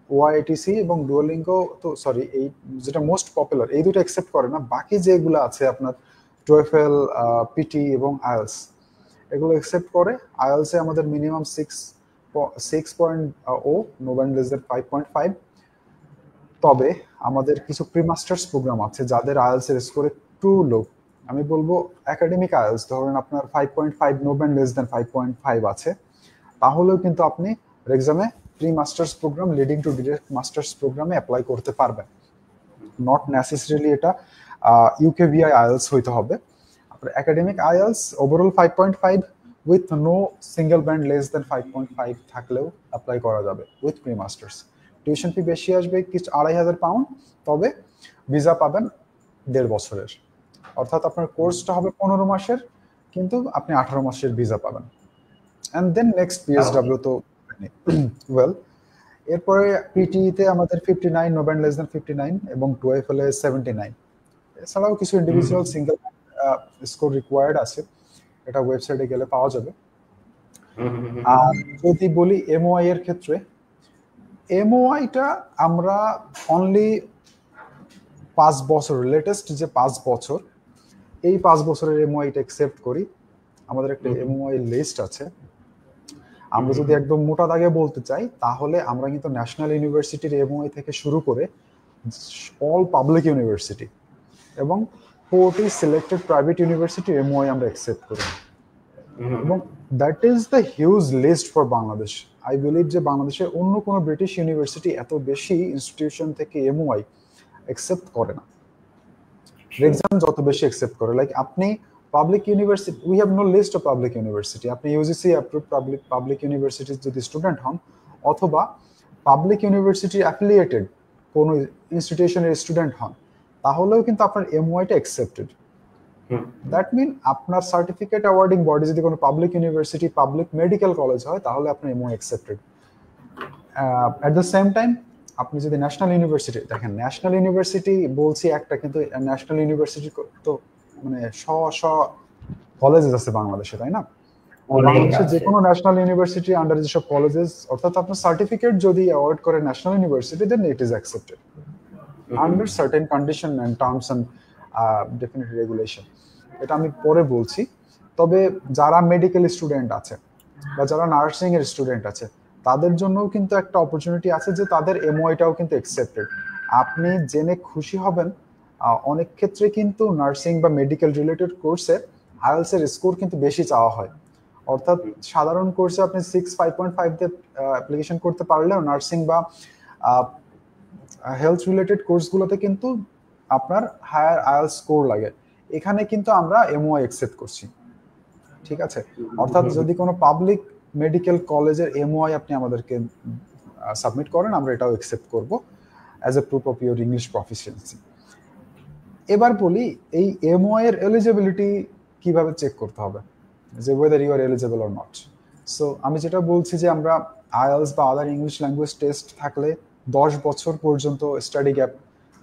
OITC এবং ডুওলিঙ্গো, তো সরি, এই যেটা মোস্ট পপুলার এই দুটো অ্যাকসেপ্ট করে না, বাকি যেগুলো আছে আপনার TOEFL, PT এবং আইএলটিএস এগুলো অ্যাকসেপ্ট করে। আইএলটিএস এ আমাদের minimum 6.0, no band less than 5.5। তবে আমাদের কিছু প্রি মাস্টার্স প্রোগ্রাম আছে যাদের আইএলটিএস এর স্কোর একটু লো, আমি বলবো একাডেমিক আইএলটিএস ধরেন আপনার 5.5, নো ব্যান্ড লেস দ্যান 5.5 আছে, তাহলেও কিন্তু আপনি এক্সামে pre masters programme leading to direct masters প্রোগ্রামে অ্যাপ্লাই করতে পারবেন। নট নেসেসারিলি এটা UKVI আইএলটিএস হইতে হবে। আপনার academic IELTS overall 5.5 with no single band less than 5.5 থাকলেও অ্যাপ্লাই করা যাবে with pre masters. Tuition fee বেশি আসবে কিছু, £2,500, তবে ভিসা পাবেন 1.5 বছরের, অর্থাৎ আপনার কোর্সটা হবে 15 মাসের, কিন্তু আপনি 18 মাসের ভিসা পাবেন। অ্যান্ড দেন নেক্সট PSW তো ওয়েল, এরপরে পিটিতে আমাদের 59, নো ব্যান্ড লেস দ্যান 59, এবং TOEFL এ 79। এছাড়াও কিছু ইন্ডিভিজুয়াল সিঙ্গেল স্কোর রিকোয়ার্ড আছে, এটা ওয়েবসাইটে গেলে পাওয়া যাবে। আর যদি বলি MOI এর ক্ষেত্রে, MOIটা আমরা অনলি 5 বছর, লেটেস্ট যে 5 বছর, এই 5 বছরের MOIটা অ্যাকসেপ্ট করি। আমাদের একটা MOI লিস্ট আছে। আমরা যদি একদম মোটা দাগে বলতে চাই তাহলে আমরা কিন্তু ন্যাশনাল ইউনিভার্সিটির MOI থেকে শুরু করে অল পাবলিক ইউনিভার্সিটি এবং 40 সিলেক্টেড প্রাইভেট ইউনিভার্সিটি MOI আমরা অ্যাকসেপ্ট করি, এবং that is the huge list for Bangladesh. I believe যে বাংলাদেশের অন্য কোনো ব্রিটিশ ইউনিভার্সিটি এত বেশি ইনস্টিটিউশন থেকে MOI অ্যাকসেপ্ট করে না, এক্সাম যত বেশি অ্যাকসেপ্ট করে। লাইক আপনি public university, we have no list of public university, আপনি UGC অ্যাপ্রুভ পাবলিক ইউনিভার্সিটির যদি স্টুডেন্ট হন অথবা পাবলিক ইউনিভার্সিটি অ্যাফিলিয়েটেড কোনো ইনস্টিটিউশনের স্টুডেন্ট হন, তাহলেও কিন্তু আপনার MOIটা অ্যাকসেপ্টেড। দ্যাট মিন আপনার সার্টিফিকেট অ্যাওয়ার্ডিং বডি যদি কোনো public university, public medical college হয়, তাহলে আপনার MOI accepted. At the same time আপনি যদি ন্যাশনাল ইউনিভার্সিটি দেখেন, ন্যাশনাল ইউনিভার্সিটি বলছি একটা, কিন্তু ন্যাশনাল ইউনিভার্সিটি তো মানে কলেজেস আছে বাংলাদেশে, তাই না? বাংলাদেশের যে কোনো ন্যাশনাল ইউনিভার্সিটি আন্ডার যেসব কলেজেস, অর্থাৎ আপনার সার্টিফিকেট যদি অ্যাওয়ার্ড করে national university, then it is accepted under certain condition and terms and definite regulation. এটা আমি পরে বলছি। তবে যারা মেডিকেল স্টুডেন্ট আছে বা যারা নার্সিং এর স্টুডেন্ট আছে, তাদের জন্যও কিন্তু একটা অপরচুনিটি আছে যে তাদের MOIটাও কিন্তু অ্যাকসেপ্টেড। আপনি জেনে খুশি হবেন, অনেক ক্ষেত্রে কিন্তু নার্সিং বা মেডিকেল রিলেটেড কোর্সে আইএলটিএস এর স্কোর কিন্তু বেশি চাওয়া হয়, অর্থাৎ সাধারণ কোর্সে আপনি 5.5 দিয়ে অ্যাপ্লিকেশন করতে পারলেও নার্সিং বা হেলথ রিলেটেড কোর্সগুলোতে কিন্তু আপনার হায়ার আইএলটিএস স্কোর লাগে। এখানে কিন্তু আমরা MOI অ্যাকসেপ্ট করছি, ঠিক আছে? অর্থাৎ যদি কোনো পাবলিক মেডিকেল কলেজের MOI আপনি আমাদেরকে সাবমিট করেন, আমরা এটাও অ্যাকসেপ্ট করব as a proof of your English proficiency. এবার বলি এই MOI এর এলিজিবিলিটি কিভাবে চেক করতে হবে, যে whether you are eligible or not. So আমি যেটা বলছি যে আমরা আইএলটিএস বা আদার ইংলিশ ল্যাঙ্গুয়েজ টেস্ট থাকলে 10 বছর পর্যন্ত স্টাডি গ্যাপ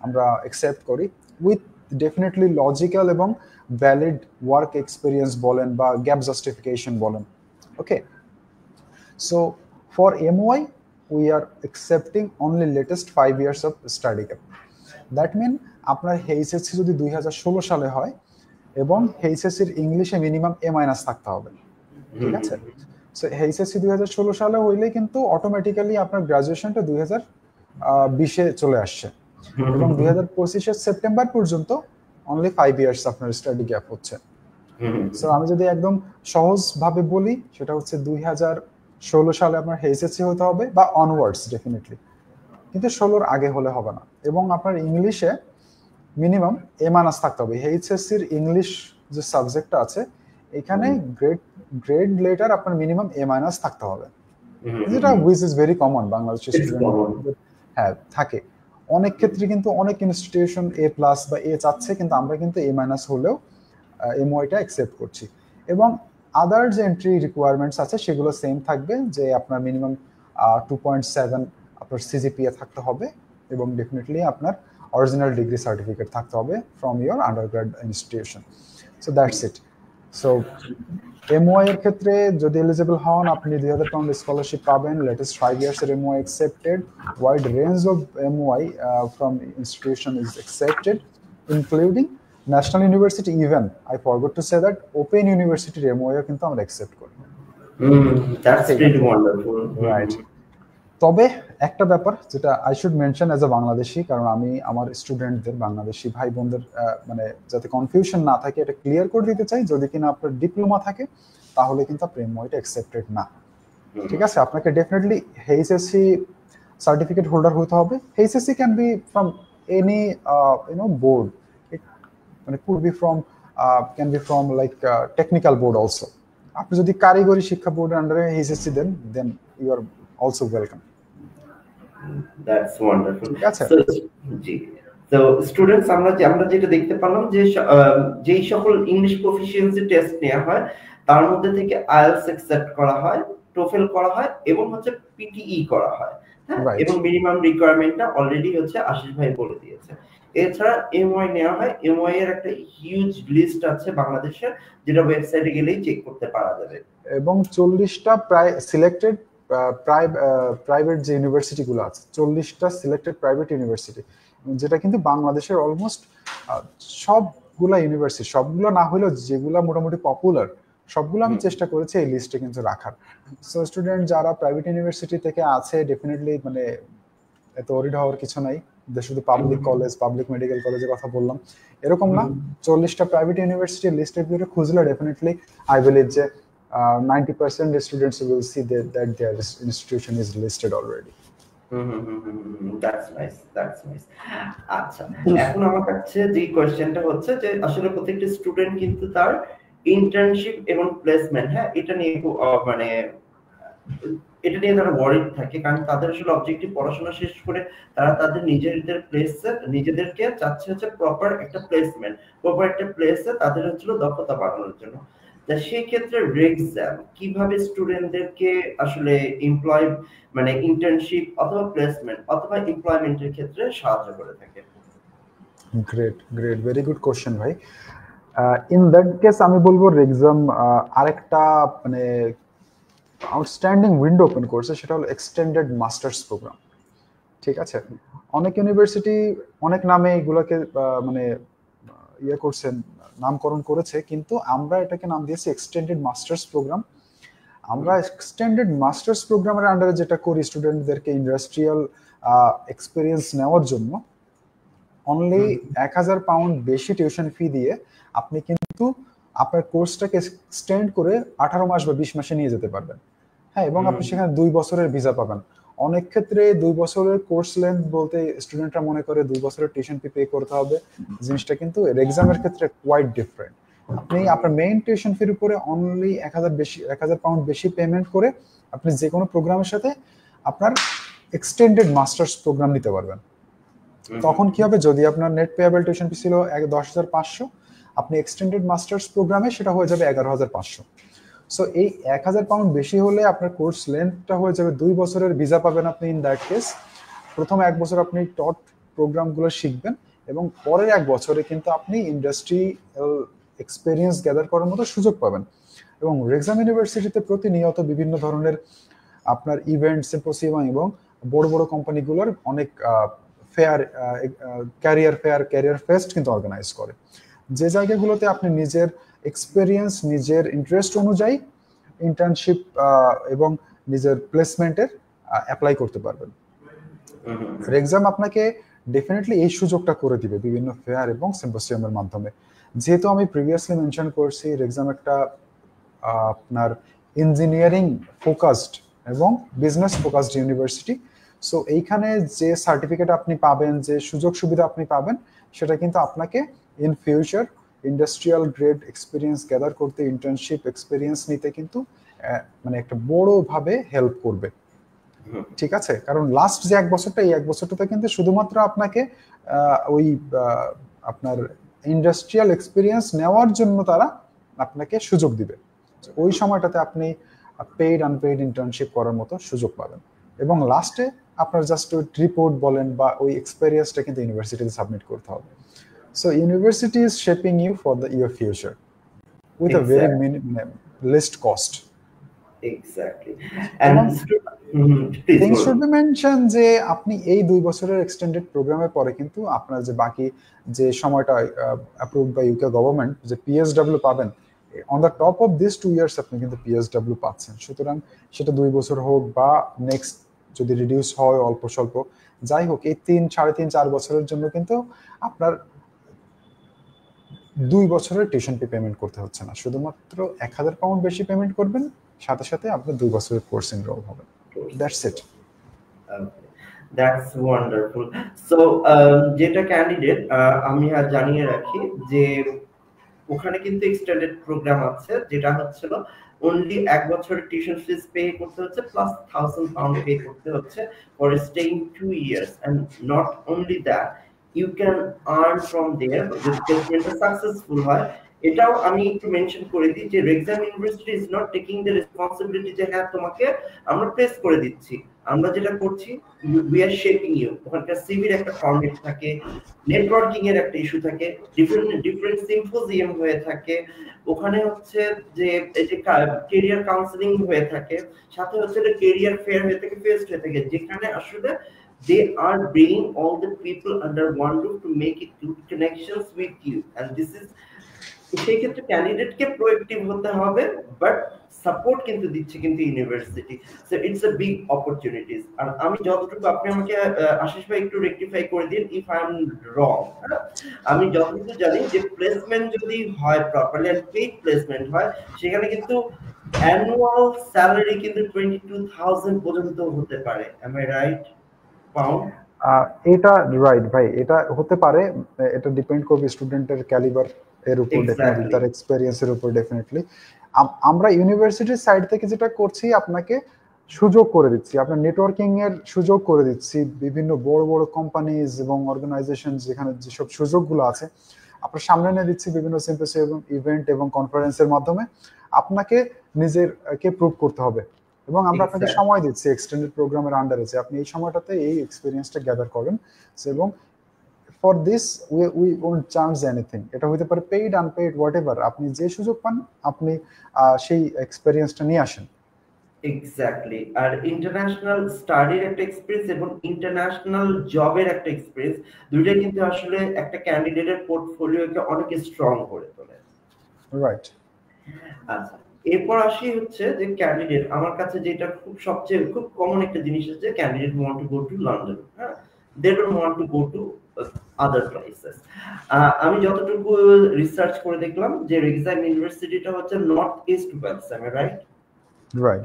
আমরা অ্যাকসেপ্ট করি উইথ ডেফিনেটলি লজিক্যাল এবং ভ্যালিড ওয়ার্ক এক্সপিরিয়েন্স বলেন বা গ্যাপ জাস্টিফিকেশন বলেন। Okay, so for MOI we are accepting only latest 5 years of study gap. That mean আপনার এইচএসসি যদি 2016 সালে হয় এবং এইচএসসির ইংলিশে মিনিমাম এ মাইনাস থাকতে হবে, ঠিক আছে? সো এইচএসসি 2016 সালে হইলে কিন্তু অটোমেটিক্যালি আপনার গ্রাজুয়েশনটা 2020-এ চলে আসছে, এবং 2025-এর সেপ্টেম্বর পর্যন্ত অনলি 5 ইয়ার্স আপনার স্টাডি গ্যাপ হচ্ছে। সো আমি যদি একদম সহজভাবে বলি সেটা হচ্ছে 2016 সালে আপনার এইচএসসি হতে হবে বা অনওয়ার্ডস ডেফিনেটলি, কিন্তু 16-র আগে হলে হবে না। এবং আপনার ইংলিশে মিনিমাম এ মাইনাস থাকতে হবে। এইচএসসির ইংলিশ যে সাবজেক্টটা আছে এখানে গ্রেড লেটার আপনার মিনিমাম এ মাইনাস থাকতে হবে, যেটা উইচ ইজ ভেরি কমন বাংলাদেশের স্টুডেন্ট। হ্যাঁ থাকে, অনেক ক্ষেত্রে কিন্তু অনেক ইনস্টিটিউশন এ প্লাস বা এ চাচ্ছে, কিন্তু আমরা কিন্তু এ মাইনাস হলেও এমওআইটা অ্যাকসেপ্ট করছি। এবং আদার যে এন্ট্রি রিকোয়ারমেন্টস আছে সেগুলো সেম থাকবে, যে আপনার মিনিমাম 2.7 আপনার সিজিপিএ থাকতে হবে, এবং ডেফিনেটলি আপনার অরিজিনাল ডিগ্রি সার্টিফিকেট থাকতে হবে from your undergrad institution. So that's it. So MOI এর ক্ষেত্রে যদি এলিজিবল হন আপনি 2000 পাউন্ড স্কলারশিপ পাবেন, লেটেস্ট 5 ইয়ার্স এর MOI accepted, wide range of MOI from institution is accepted including national university. Even I forgot to say that open ইউনিভার্সিটির এমওআই কিন্তু আমরা অ্যাকসেপ্ট করি। That's pretty wonderful. রাইট। তবে একটা ব্যাপার যেটা I should mention as a Bangladeshi, কারণ আমি আমার স্টুডেন্টদের, বাংলাদেশি ভাই বোনদের মানে যাতে কনফিউশন না থাকে এটা ক্লিয়ার করে দিতে চাই, যদি কিনা আপনার ডিপ্লোমা থাকে তাহলে কিন্তু আপনার এমওআইটা অ্যাকসেপ্টেড না, ঠিক আছে? আপনাকে ডেফিনেটলি এইচএসসি সার্টিফিকেট হোল্ডার হতে হবে। HSC can be from any board, মানে could be from can be from like technical board also. আপনি যদি কারিগরি শিক্ষা বোর্ডের আন্ডারে এইচএসসি দেন then you are also welcome. That's wonderful. ঠিক আছে। জি, তো স্টুডেন্টস আমরা যেটা দেখতে পেলাম যে যেই সকল ইংলিশ প্রফিশিয়েন্সি টেস্ট নেওয়া হয় তার মধ্যে থেকে আইএলটিএস অ্যাকসেপ্ট করা হয়, টোফেল করা হয় এবং হচ্ছে পিটিই করা হয়, হ্যাঁ, এবং মিনিমাম রিকোয়ারমেন্টটা অলরেডি হচ্ছে আশিস ভাই বলে দিয়েছে। এছাড়া এমওআই নেওয়া হয়, এমওআই এর একটা হিউজ লিস্ট আছে বাংলাদেশের, যেটা ওয়েবসাইটে গেলেই চেক করতে পারা যাবে, এবং 40টা প্রায় সিলেক্টেড প্রাইভেট যে ইউনিভার্সিটিগুলো আছে, 40টা সিলেক্টেড প্রাইভেট ইউনিভার্সিটি, যেটা কিন্তু বাংলাদেশের অলমোস্ট সবগুলা ইউনিভার্সিটি, সবগুলো না হলেও যেগুলো মোটামুটি পপুলার সবগুলো আমি চেষ্টা করেছি এই লিস্টে কিন্তু রাখার। সো স্টুডেন্ট যারা প্রাইভেট ইউনিভার্সিটি থেকে আছে ডেফিনেটলি মানে এত ওরিড হওয়ার কিছু নাই, শুধু পাবলিক কলেজ, পাবলিক মেডিকেল কলেজের কথা বললাম এরকম না। 40টা প্রাইভেট ইউনিভার্সিটির লিস্টের ভিতরে খুঁজলে ডেফিনেটলি আই বিলিভ যে 90% students will see that their institution is listed already. That's nice. আচ্ছা, এখন আমার কাছে যে কোশ্চেনটা হচ্ছে যে আসলে প্রত্যেকটা স্টুডেন্ট কিন্তু তার ইন্টার্নশিপ এবং প্লেসমেন্ট, হ্যাঁ, এটা নিয়ে মানে এটা নিয়ে তারা ওয়ারিড থাকে, কারণ তাদের আসলে অবজেক্টিভ পড়াশোনা শেষ করে তারা তাদের নিজেদেরকে চাচ্ছে হচ্ছে প্রপার একটা প্লেসে তাদের হচ্ছে দক্ষতা বাড়ানোর জন্য। সেই ক্ষেত্রে রেক্সাম কিভাবে স্টুডেন্টদেরকে আসলে মানে ইন্টার্নশিপ অথবা প্লেসমেন্ট অথবা এমপ্লয়মেন্টের ক্ষেত্রে সাহায্য করে থাকে? গ্রেট, ভেরি গুড কোশ্চেন ভাই। ইন দ্যাট কেস আমি বলবো রেক্সাম আরেকটা মানে আউটস্ট্যান্ডিং উইন্ডো ওপেন করছে, সেটা হলো এক্সটেন্ডেড মাস্টার্স প্রোগ্রাম। ঠিক আছে, অনেক ইউনিভার্সিটি অনেক নামে এগুলোকে মানে ইয়ে করছেন, নামকরণ করেছে, কিন্তু আমরা এটাকে নাম দিয়েছি এক্সটেন্ডেড মাস্টার্স প্রোগ্রাম। আমরা এক্সটেন্ডেড মাস্টার্স প্রোগ্রামের আন্ডারে যেটা করি, স্টুডেন্টদেরকে ইন্ডাস্ট্রিয়াল এক্সপিরিয়েন্স নেওয়ার জন্য অনলি 1000 পাউন্ড বেশি টিউশন ফি দিয়ে আপনি কিন্তু আপনার কোর্সটাকে এক্সটেন্ড করে 18 মাস বা 20 মাসে নিয়ে যেতে পারবেন, হ্যাঁ, এবং আপনি সেখানে 2 বছরের ভিসা পাবেন। অনেক ক্ষেত্রে 2 বছরের কোর্স লেন্থ বলতে স্টুডেন্টরা মনে করে 2 বছরের টিউশন ফি পে করতে হবে, জিনিসটা কিন্তু এক্সামের ক্ষেত্রে কোয়াইট ডিফারেন্ট। আপনি আপনার মেইন টিউশন ফির উপরে অনলি 1000 পাউন্ড বেশি পেমেন্ট করে আপনি যে কোনো প্রোগ্রামের সাথে আপনার এক্সটেন্ডেড মাস্টার্স প্রোগ্রাম নিতে পারবেন। তখন কি হবে, যদি আপনার নেট পেয়েবল টিউশন ফি ছিল 10,500, আপনি এক্সটেন্ডেড মাস্টার্স প্রোগ্রামে সেটা হয়ে যাবে 11,500। সো এই 1000 পাউন্ড বেশি হলে আপনার কোর্স লেন্থটা হয়ে যাবে 2 বছরের ভিসা পাবেন আপনি। ইন দ্যাট কেস প্রথম 1 বছর আপনি টট প্রোগ্রামগুলো শিখবেন এবং পরের 1 বছরে কিন্তু আপনি ইন্ডাস্ট্রিয়াল এক্সপেরিয়েন্স গ্যাদার করার মতো সুযোগ পাবেন। এবং রেক্সাম ইউনিভার্সিটিতে প্রতিনিয়ত বিভিন্ন ধরনের আপনার ইভেন্ট, সিম্পোসিয়াম এবং বড় বড় কোম্পানিগুলোর অনেক fair, career fair, career fest কিন্তু অর্গানাইজ করে, যে জায়গাগুলোতে আপনি নিজের এক্সপিরিয়েন্স, নিজের ইন্টারেস্ট অনুযায়ী ইন্টার্নশিপ এবং নিজের প্লেসমেন্টের অ্যাপ্লাই করতে পারবেন। এক্সাম আপনাকে ডেফিনেটলি এই সুযোগটা করে দিবে বিভিন্ন ফেয়ার এবং সিম্পোসিয়ামের মাধ্যমে। যেহেতু আমি প্রিভিয়াসলি মেনশন করছি এক্সাম একটা আপনার ইঞ্জিনিয়ারিং ফোকাসড এবং বিজনেস ফোকাসড ইউনিভার্সিটি, সো এইখানে যে সার্টিফিকেট আপনি পাবেন, যে সুযোগ সুবিধা আপনি পাবেন, সেটা কিন্তু আপনাকে in future industrial grade experience gather করতে, ইন্টার্নশিপ এক্সপিরিয়েন্স নিতে কিন্তু মানে একটা বড়ভাবে হেল্প করবে। ঠিক আছে, কারণ লাস্ট যে এক বছরটা, এই এক বছরটাতে কিন্তু শুধুমাত্র আপনাকে ওই আপনার ইন্ডাস্ট্রিয়াল এক্সপিরিয়েন্স নেওয়ার জন্য তারা আপনাকে সুযোগ দিবে। ওই সময়টাতে আপনি পেইড আনপেইড ইন্টার্নশিপ করার মতো সুযোগ পাবেন, এবং লাস্টে আপনার জাস্ট ওই রিপোর্ট বলেন বা ওই এক্সপেরিয়েন্সটা কিন্তু ইউনিভার্সিটিতে সাবমিট করতে হবে। So university is shaping you for the your future with a very least cost. Exactly. And things should be mention যে আপনি এই 2 বছরের এক্সটেন্ডেড প্রোগ্রামের পরে কিন্তু আপনার যে বাকি যে সময়টা অ্যাপ্রুভড বাই ইউকে গভর্নমেন্ট, যে পিএসডব্লিউ পাবেন, on the top of this 2 years আপনি কিন্তু পিএসডব্লিউ পাচ্ছেন। সুতরাং সেটা 2 বছর হোক বা নেক্সট যদি রিডিউস হয় অল্প স্বল্প, যাই হোক, এই 3, 3.5, 4 বছরের জন্য কিন্তু আপনার 2 বছরের টিউশন ফি পেমেন্ট করতে হচ্ছে না, শুধুমাত্র 1000 পাউন্ড বেশি পেমেন্ট করবেন, সাথে সাথে আপনি 2 বছরের কোর্স এনরোল হবেন। That's it. That's wonderful. So যেটা ক্যান্ডিডেট আমি আর জানিয়ে রাখি যে ওখানে কিন্তু এক্সটেন্ডেড প্রোগ্রাম আছে, যেটা হচ্ছিল অনলি 1 বছরের টিউশন ফিস পে করতে হচ্ছে প্লাস 1000 পাউন্ড পে করতে হচ্ছে for staying 2 years, and not only that, you can earn from there যদি প্লেসমেন্টটা সাকসেসফুল হয়। এটাও আমি একটু মেনশন করে দিই যে exam university is not taking the responsibility যে হ্যাঁ তোমাকে আমরা প্লেস করে দিচ্ছি। আমরা যেটা করছি, উই আর শেপিং ইউ। ওখানকার সিভির একটা ফর্মেট থাকে, নেটওয়ার্কিং এর একটা ইস্যু থাকে, ডিফারেন্ট সিম্পোজিয়াম হয়ে থাকে, ওখানে হচ্ছে যে এই যে ক্যারিয়ার কাউন্সেলিং হয়ে থাকে, সাথে হচ্ছে ক্যারিয়ার ফেয়ার হয়ে থাকে, ফেস্ট হয়ে থাকে, যেখানে আসলে they are bringing all the people under one roof to make it good connections with you, and this is সেই ক্ষেত্রে ক্যান্ডিডেটকে প্রোঅ্যাক্টিভ হতে হবে, বাট সাপোর্ট কিন্তু দিচ্ছে কিন্তু university. So it's a big opportunities. আর আমি যতটুকু, আপনি আমাকে আশিস ভাই একটু রেকটিফাই করে দিন ইফ আই এম রং, আমি যতটুকু জানি যে প্লেসমেন্ট যদি হয় প্রপারলি এন্ড পেইড প্লেসমেন্ট হয়, সেখানে কিন্তু অ্যানুয়াল স্যালারি কিন্তু 22,000 পর্যন্ত হতে পারে। Am I right pound? এটা রাইট ভাই, এটা হতে পারে, এটা ডিপেন্ড করবে স্টুডেন্টের ক্যালিবার এর উপর, ডেফিনেটলি তার এক্সপেরিয়েন্সের উপর। ডেফিনেটলি আমরা ইউনিভার্সিটির সাইড থেকে যেটা করছি, আপনাকে সুযোগ করে দিচ্ছি, আপনার নেটওয়ার্কিং এর সুযোগ করে দিচ্ছি, বিভিন্ন বড় বড় কোম্পানিজ এবং অর্গানাইজেশন যেখানে যেসব সুযোগগুলো আছে আপনার সামনে এনে দিচ্ছি বিভিন্ন সিম্পোসিয়াম, ইভেন্ট এবং কনফারেন্সের মাধ্যমে। আপনাকে নিজেকে প্রুভ করতে হবে, এবং আমরা আপনাকে সময় দিচ্ছি এক্সটেন্ডেড প্রোগ্রামের আন্ডারে যে আপনি এই সময়টাতে এই এক্সপিরিয়েন্সটা গ্যাদার করেন, এবং for this we won't charge anything. এটা হতে পারে পেইড আনপেইড হোয়াটএভার, আপনি যে সুযোগ পান আপনি সেই এক্সপেরিয়েন্সটা নিয়ে আসেন। এক্স্যাক্টলি। আর ইন্টারন্যাশনাল স্টাডির একটা এক্সপেরিয়েন্স এবং ইন্টারন্যাশনাল জবের একটা এক্সপেরিয়েন্স, দুইটাই কিন্তু আসলে একটা ক্যান্ডিডেটের পোর্টফোলিওকে অনেক স্ট্রং করে তোলে। রাইট। আচ্ছা, এরপর আসি হচ্ছে যে ক্যান্ডিডেট, আমার কাছে যেটা সবচেয়ে খুব কমন একটা জিনিস হচ্ছে candidate want to go to London, হ্যাঁ, they don't want to go to other places. আমি যতটুকু রিসার্চ করে দেখলাম যে এক্সাম ইউনিভার্সিটিটা হচ্ছে north East Wales, am I right? Right.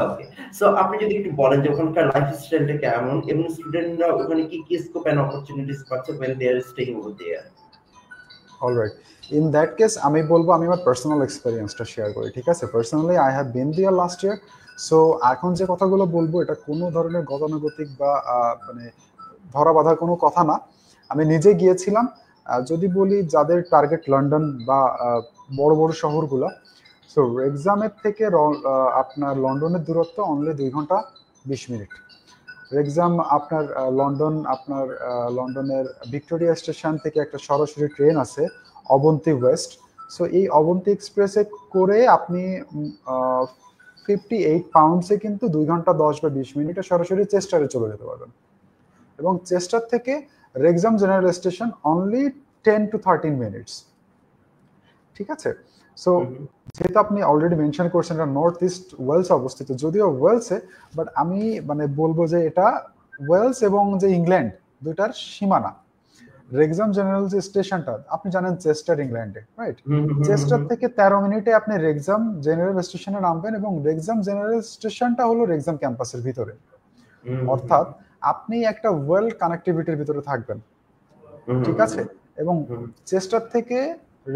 Okay, so আপনি যদি একটু বলেন যে ওখানকার লাইফস্টাইলটা কেমন এবং স্টুডেন্টরা ওখানে কি কি স্কোপ এন্ড অপরচুনিটিস পাচ্ছে when they are staying over there? Alright, in that case আমি বলবো, আমি আমার পার্সোনাল এক্সপেরিয়েন্সটা শেয়ার করি, ঠিক আছে? Personally I have been there last year. So এখন যে কথাগুলো বলবো এটা কোনো ধরনের গতানুগতিক বা মানে ধরা বাঁধা কোনো কথা না, আমি নিজে গিয়েছিলাম। যদি বলি যাদের টার্গেট লন্ডন বা বড় বড় শহরগুলো, সো এক্সামের থেকে আপনার লন্ডনের দূরত্ব অনলি 2 ঘন্টা 20 মিনিট। এক্সাম আপনার আপনার লন্ডনের ভিক্টোরিয়া স্টেশন থেকে একটা সরাসরি ট্রেন আছে অবন্তী ওয়েস্ট। সো এই অবন্তী এক্সপ্রেসে করে আপনি 58 পাউন্ডসে কিন্তু 2 ঘন্টা 10 বা 20 মিনিটে সরাসরি চেস্টারে চলে যেতে পারবেন। এবং চেস্টার থেকে রেক্সাম general station only 10 to 13 minutes. ঠিক আছে, সো যেহেতু আপনি অলরেডি মেনশন করছেন এটা নর্থ ইস্ট ওয়েলস অবস্থিত, যদিও ওয়েলসে, বাট আমি মানে বলবো যে এটা ওয়েলস এবং যে ইংল্যান্ড দুইটার সীমানা। রেক্সাম জেনারেল যে স্টেশনটা আপনি জানেন চেস্টার ইংল্যান্ডে, রাইট? চেস্টার থেকে 13 মিনিটে আপনি রেক্সাম জেনারেল স্টেশনে নামবেন এবং রেক্সাম জেনারেল স্টেশনটা হলো রেক্সাম ক্যাম্পাসের ভিতরে, অর্থাৎ আপনি একটা ওয়েল কানেক্টিভিটির ভিতরে থাকবেন। ঠিক আছে, এবং চেস্টার থেকে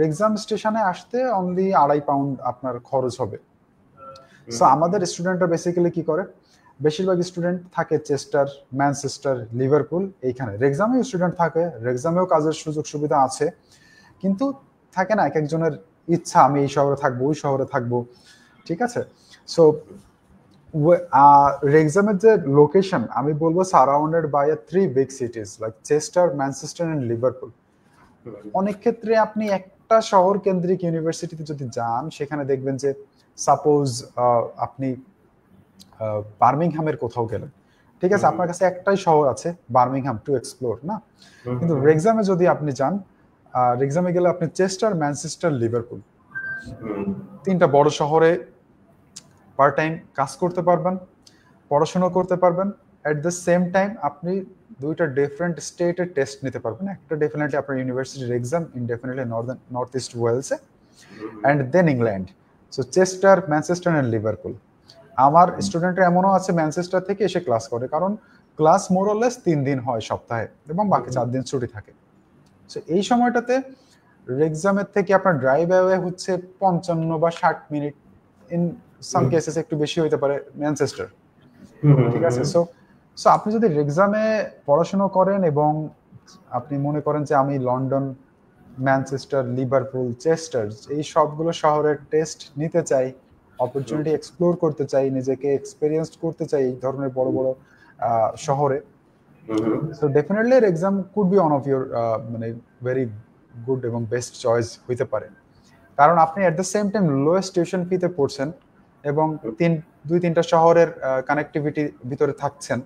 রেক্সাম স্টেশনে আসতে অনলি 2.5 পাউন্ড আপনার খরচ হবে। সো আমাদের স্টুডেন্টরা বেসিক্যালি কি করে, বেশিরভাগ স্টুডেন্ট থাকে চেস্টার, ম্যানচেস্টার, লিভারপুল, এইখানে রেক্সামেও স্টুডেন্ট থাকে, রেক্সামেও কাজের সুযোগ সুবিধা আছে, কিন্তু থাকে না এক একজনের ইচ্ছা আমি এই শহরে থাকবো ওই শহরে থাকবো। ঠিক আছে, সো রেক্সামের যে লোকেশন আমি বলবো surrounded by 3 big cities like Chester, Manchester and Liverpool. অনেক ক্ষেত্রে আপনি একটা শহর কেন্দ্রিক ইউনিভার্সিটিতে যদি যান সেখানে দেখবেন যে সাপোজ আপনি বার্মিংহামের কোথাও গেলেন, ঠিক আছে, আপনার কাছে একটাই শহর আছে বার্মিংহাম টু এক্সপ্লোর না, কিন্তু রেক্সামে যদি আপনি যান, রেক্সামে গেলে আপনি চেস্টার, ম্যানচেস্টার, লিভারপুল 3টা বড় শহরে পার্ট টাইম কাজ করতে পারবেন, পড়াশোনা করতে পারবেন, এট দ্য সেম টাইম আপনি 2টা ডিফারেন্ট স্টেটের টেস্ট নিতে পারবেন। একটা ডেফিনেটলি আপনার ইউনিভার্সিটির এক্সাম, ইনডেফিনেটলি নর্থ ইস্ট ওয়েলসে, and then England. So Chester, Manchester and Liverpool. আমার স্টুডেন্টরা এমনও আছে ম্যানচেস্টার থেকে এসে ক্লাস করে, কারণ ক্লাস মোরলেস 3 দিন হয় সপ্তাহে এবং বাকি 4 দিন ছুটি থাকে। সো এই সময়টাতে রেক্সামের থেকে আপনার ড্রাইভ অ্যাওয়ে হচ্ছে 55 বা 60 মিনিট, ইন সাম কেসেস একটু বেশি হতে পারে ম্যানচেস্টার। ঠিক আছে, সো আপনি যদি রেক্সামে পড়াশোনা করেন এবং আপনি মনে করেন যে আমি লন্ডন, ম্যানচেস্টার, লিভারপুল, চেস্টার এই সবগুলো শহরের টেস্ট নিতে চাই, অপরচুনিটি এক্সপ্লোর করতে চাই, নিজেকে এক্সপেরিয়েন্স করতে চাই এই ধরনের বড় বড় শহরে, so definitely exam could be one of your মানে ভেরি গুড এবং বেস্ট চয়েস হইতে পারে, কারণ আপনি at the same time lowest tuition ফিতে পড়ছেন এবং 2-3টা শহরের কানেক্টিভিটি ভিতরে থাকছেন,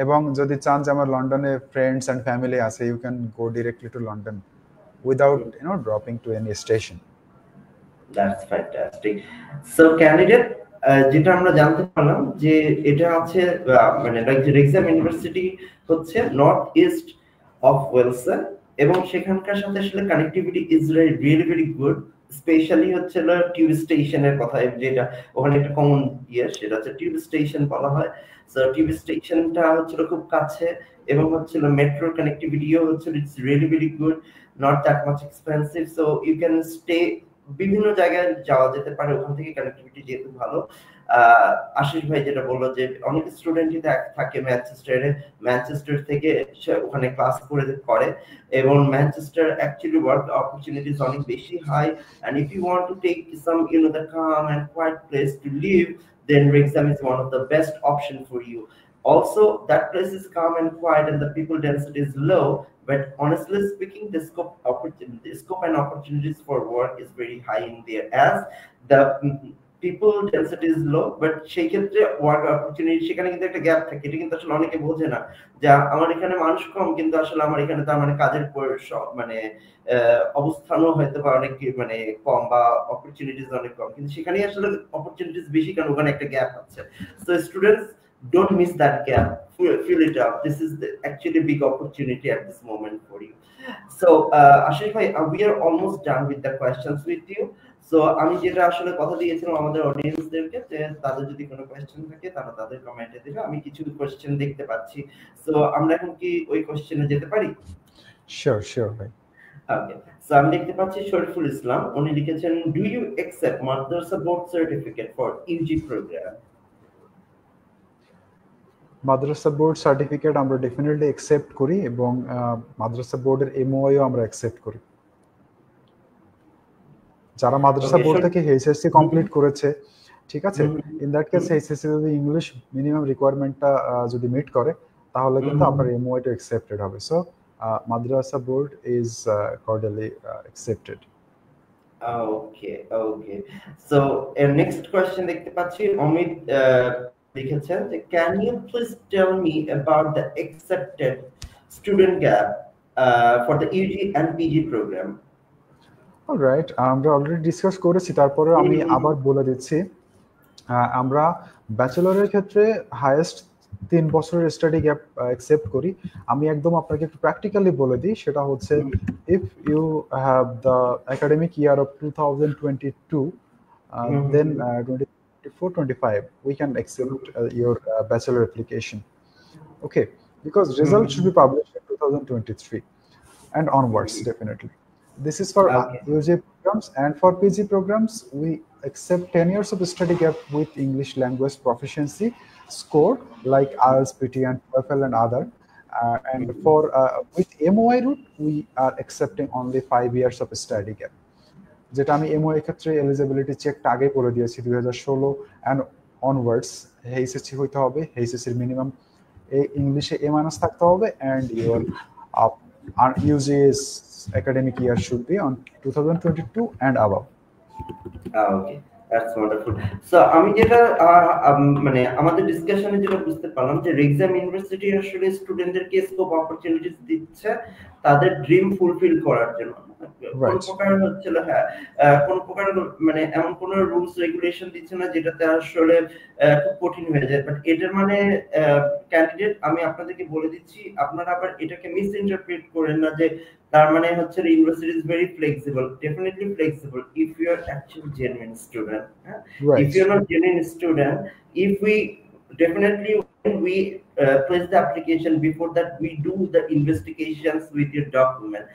এবং যদি চান যে আমার লন্ডনে ফ্রেন্ডস এন্ড ফ্যামিলি আছে, you can go directly to London without dropping to any station. That's fantastic. So candidate, যেটা আমরা জানতে পারলাম যে এটা আছে মানে লাইক রেক্সাম ইউনিভার্সিটি হচ্ছে নর্থ ইস্ট অফ ওয়েলস, এবং সেখানকার সাথে আসলে connectivity is really very good, specially হচ্ছে টিউব স্টেশনের কথা, যেটা ওখানে একটা কমন সেটা হচ্ছে টিউব স্টেশন বলা হয়। সো টিউব স্টেশনটা হচ্ছিল খুব কাছে, এবং হচ্ছিল মেট্রো কানেক্টিভিটিও হচ্ছিল it's really very good, not that much expensive, so you can stay, বিভিন্ন জায়গায় যাওয়া যেতে পারে ওখান থেকে, কানেক্টিভিটি যেহেতু ভালো। আশিস ভাই যেটা বললো যে অনেক স্টুডেন্টই থাকে ম্যানচেস্টার থেকে ওখানে ক্লাস করে, এবং ম্যানচেস্টার অ্যাকচুয়ালি ওয়ার্ক অপরচুনিটিজ অনেক বেশি high, and if you want to take some the calm and quiet place to live, then Wrexham is one of the best option for you. Also, that place is calm and quiet and the people density is low, but honestly speaking, the scope and opportunities for work is very high in there, as the people density is low, but সেই ক্ষেত্রে ওয়ার্ক অপরচুনিটি সেখানে কিন্তু একটা গ্যাপ থাকে, এটা কিন্তু আসলে অনেকে বোঝে না যে আমার এখানে মানুষ কম, কিন্তু আসলে আমার এখানে তার মানে কাজের মানে অবস্থানও হয়তো বা অনেক মানে কম, বা অপরচুনিটিস অনেক কম, কিন্তু সেখানেই আসলে অপরচুনিটিস বেশি, কারণ ওখানে একটা গ্যাপ আছে। So students, don't miss that gap, fill it up, this is actually big opportunity at this moment for you. So Ashish bhai, we are almost done with the questions with you. So আমি যেটা আসলে কথা দিয়েছিলাম আমাদের অডিয়েন্সদেরকে, যে তাদের যদি কোনো কোশ্চেন থাকে তারা তাদের কমেন্টে দেবে, আমি কিছু কোশ্চেন দেখতে পাচ্ছি, সো আমরা এখন কি ওই কোশ্চেনে যেতে পারি? শিওর ভাই। ওকে, সো আমি দেখতে পাচ্ছি শরীফুল ইসলাম, উনি লিখেছেন, ডু ইউ অ্যাকসেপ্ট মাদ্রাসা board certificate for UG programme? মাদ্রাসা বোর্ড সার্টিফিকেট আমরা ডেফিনেটলি অ্যাকসেপ্ট করি, এবং মাদ্রাসা বোর্ডের এমওআইও আমরা অ্যাকসেপ্ট করি। যারা মাদ্রাসা বোর্ড থেকে এইচএসসি কমপ্লিট করেছে, ঠিক আছে, ইন দ্যাট কেস এইচএসসি যদি ইংলিশ মিনিমাম রিকোয়ারমেন্টটা যদি মিট করে, তাহলে কিন্তু আপনার এমওআইটা অ্যাকসেপ্টেড হবে। সো মাদ্রাসা board is cordially accepted. Okay, so next question দেখতে পাচ্ছি অমিত লিখেছেন যে can you please tell me about the accepted student gap for the UG and PG program? Alright, আমরা অলরেডি ডিসকাস করেছি, তারপরে আমি আবার বলে দিচ্ছি। আমরা ব্যাচেলরের ক্ষেত্রে হাইয়েস্ট 3 বছরের স্টাডি গ্যাপ অ্যাকসেপ্ট করি। আমি একদম আপনাকে একটু প্র্যাকটিক্যালি বলে দিই, সেটা হচ্ছে if you have the academic year of 2022 then 24-25 we can accept your bachelor application. Okay, because result should be published in 2023 and onwards. Definitely this is for UG programs, and for PG programs we accept 10 years of study gap with English language proficiency score like IELTS, PT and TOEFL and other, and for with MOI route we are accepting only 5 years of study gap, যেটা আমি MOI ক্ষেত্রে এলিজিবিলিটি চেকটা আগে করে দিয়েছি 2016 and onwards এইচএসসি হইতে হবে, এইচএসসির মিনিমাম ইংলিশে A- থাকতে হবে, and your UG's academic year should be on 2022 and above. Okay, that's wonderful. So আমি যেটা মানে আমাদের ডিসকাশনে যেটা বুঝতে পারলাম যে রেক্সাম ইউনিভার্সিটি আসলে স্টুডেন্টদেরকে স্কোপ অপরচুনিটিস দিচ্ছে তাদের ড্রিম ফুলফিল করার জন্য। কোন প্রকার হচ্ছে হ্যাঁ কোন প্রকার মানে এমন কোন রুলস রেগুলেশন দিচ্ছে না যেটাতে আসলে খুব কঠিন হয়ে যায়, বাট এটার মানে ক্যান্ডিডেট আমি আপনাদেরকে বলে দিচ্ছি আপনারা আবার এটাকে মিস ইন্টারপ্রেট করেন না যে তার মানে হচ্ছে university is very flexible. Definitely flexible if you are actually genuine student. If you're not genuine student, if we definitely when we place the application, before that we do the investigations with your document.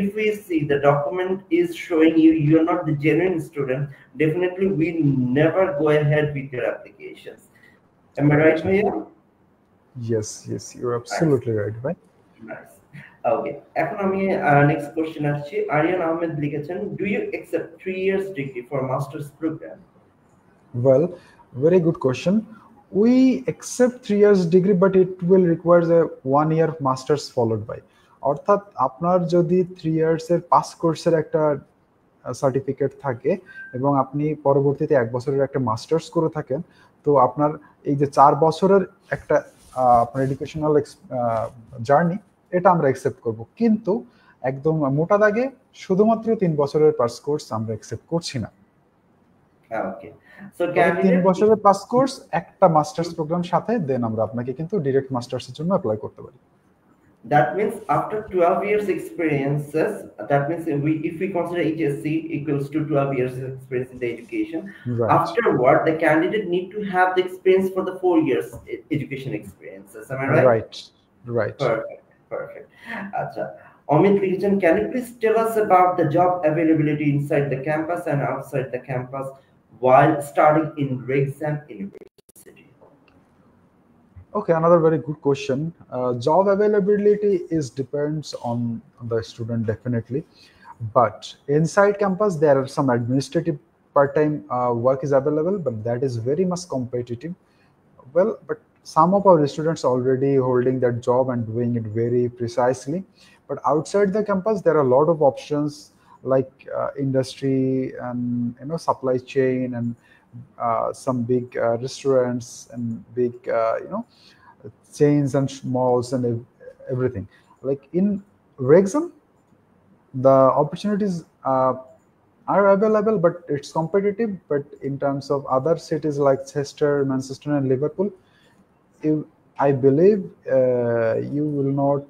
If we see the document is showing you're not the genuine student, definitely we never go ahead with your applications. Am I right, Bhaiya? Yes, you're absolutely right, right? Nice. Okay, এখন আমি next question আসছি। আরিয়ান আহমেদ লিখেছেন, do you accept 3 years degree for master's program? Well, very good question. We accept 3 years degree, but it will require a 1 year masters followed by. অর্থাৎ আপনার যদি 3 ইয়ার্স এর পাস কোর্সের একটা সার্টিফিকেট থাকে এবং আপনি পরবর্তীতে 1 বছরের একটা মাস্টার্স করে থাকেন, তো আপনার এই যে 4 বছরের একটা আপনার এডুকেশনাল জার্নি এটা আমরা অ্যাকসেপ্ট করব, কিন্তু একদম মোটা দাগে শুধুমাত্র 3 বছরের পাস কোর্স আমরা অ্যাকসেপ্ট করছি না। ওকে, সো 3 বছরের পাস কোর্স একটা মাস্টার্স প্রোগ্রাম সাথে দেন আমরা আপনাকে কিন্তু ডাইরেক্ট মাস্টার্সের জন্য অ্যাপ্লাই করতে পারি। That means after 12 years experiences, that means if we consider HSC equals to 12 years of experience in the education, right. Afterward the candidate need to have the experience for the 4 years education experiences. Am I right? Right. Perfect. Acha. Amit Lijan, can you please tell us about the job availability inside the campus and outside the campus while studying in Rexham University? Okay, another very good question. Job availability depends on the student definitely, but inside campus there are some administrative part-time work is available, but that is very much competitive. Well, but some of our students already holding that job and doing it very precisely. But outside the campus there are a lot of options like industry and supply chain and some big restaurants and big chains and malls and everything. Like in Wrexham, the opportunities are available, but it's competitive. But in terms of other cities like Chester, Manchester, and Liverpool, I believe you will not,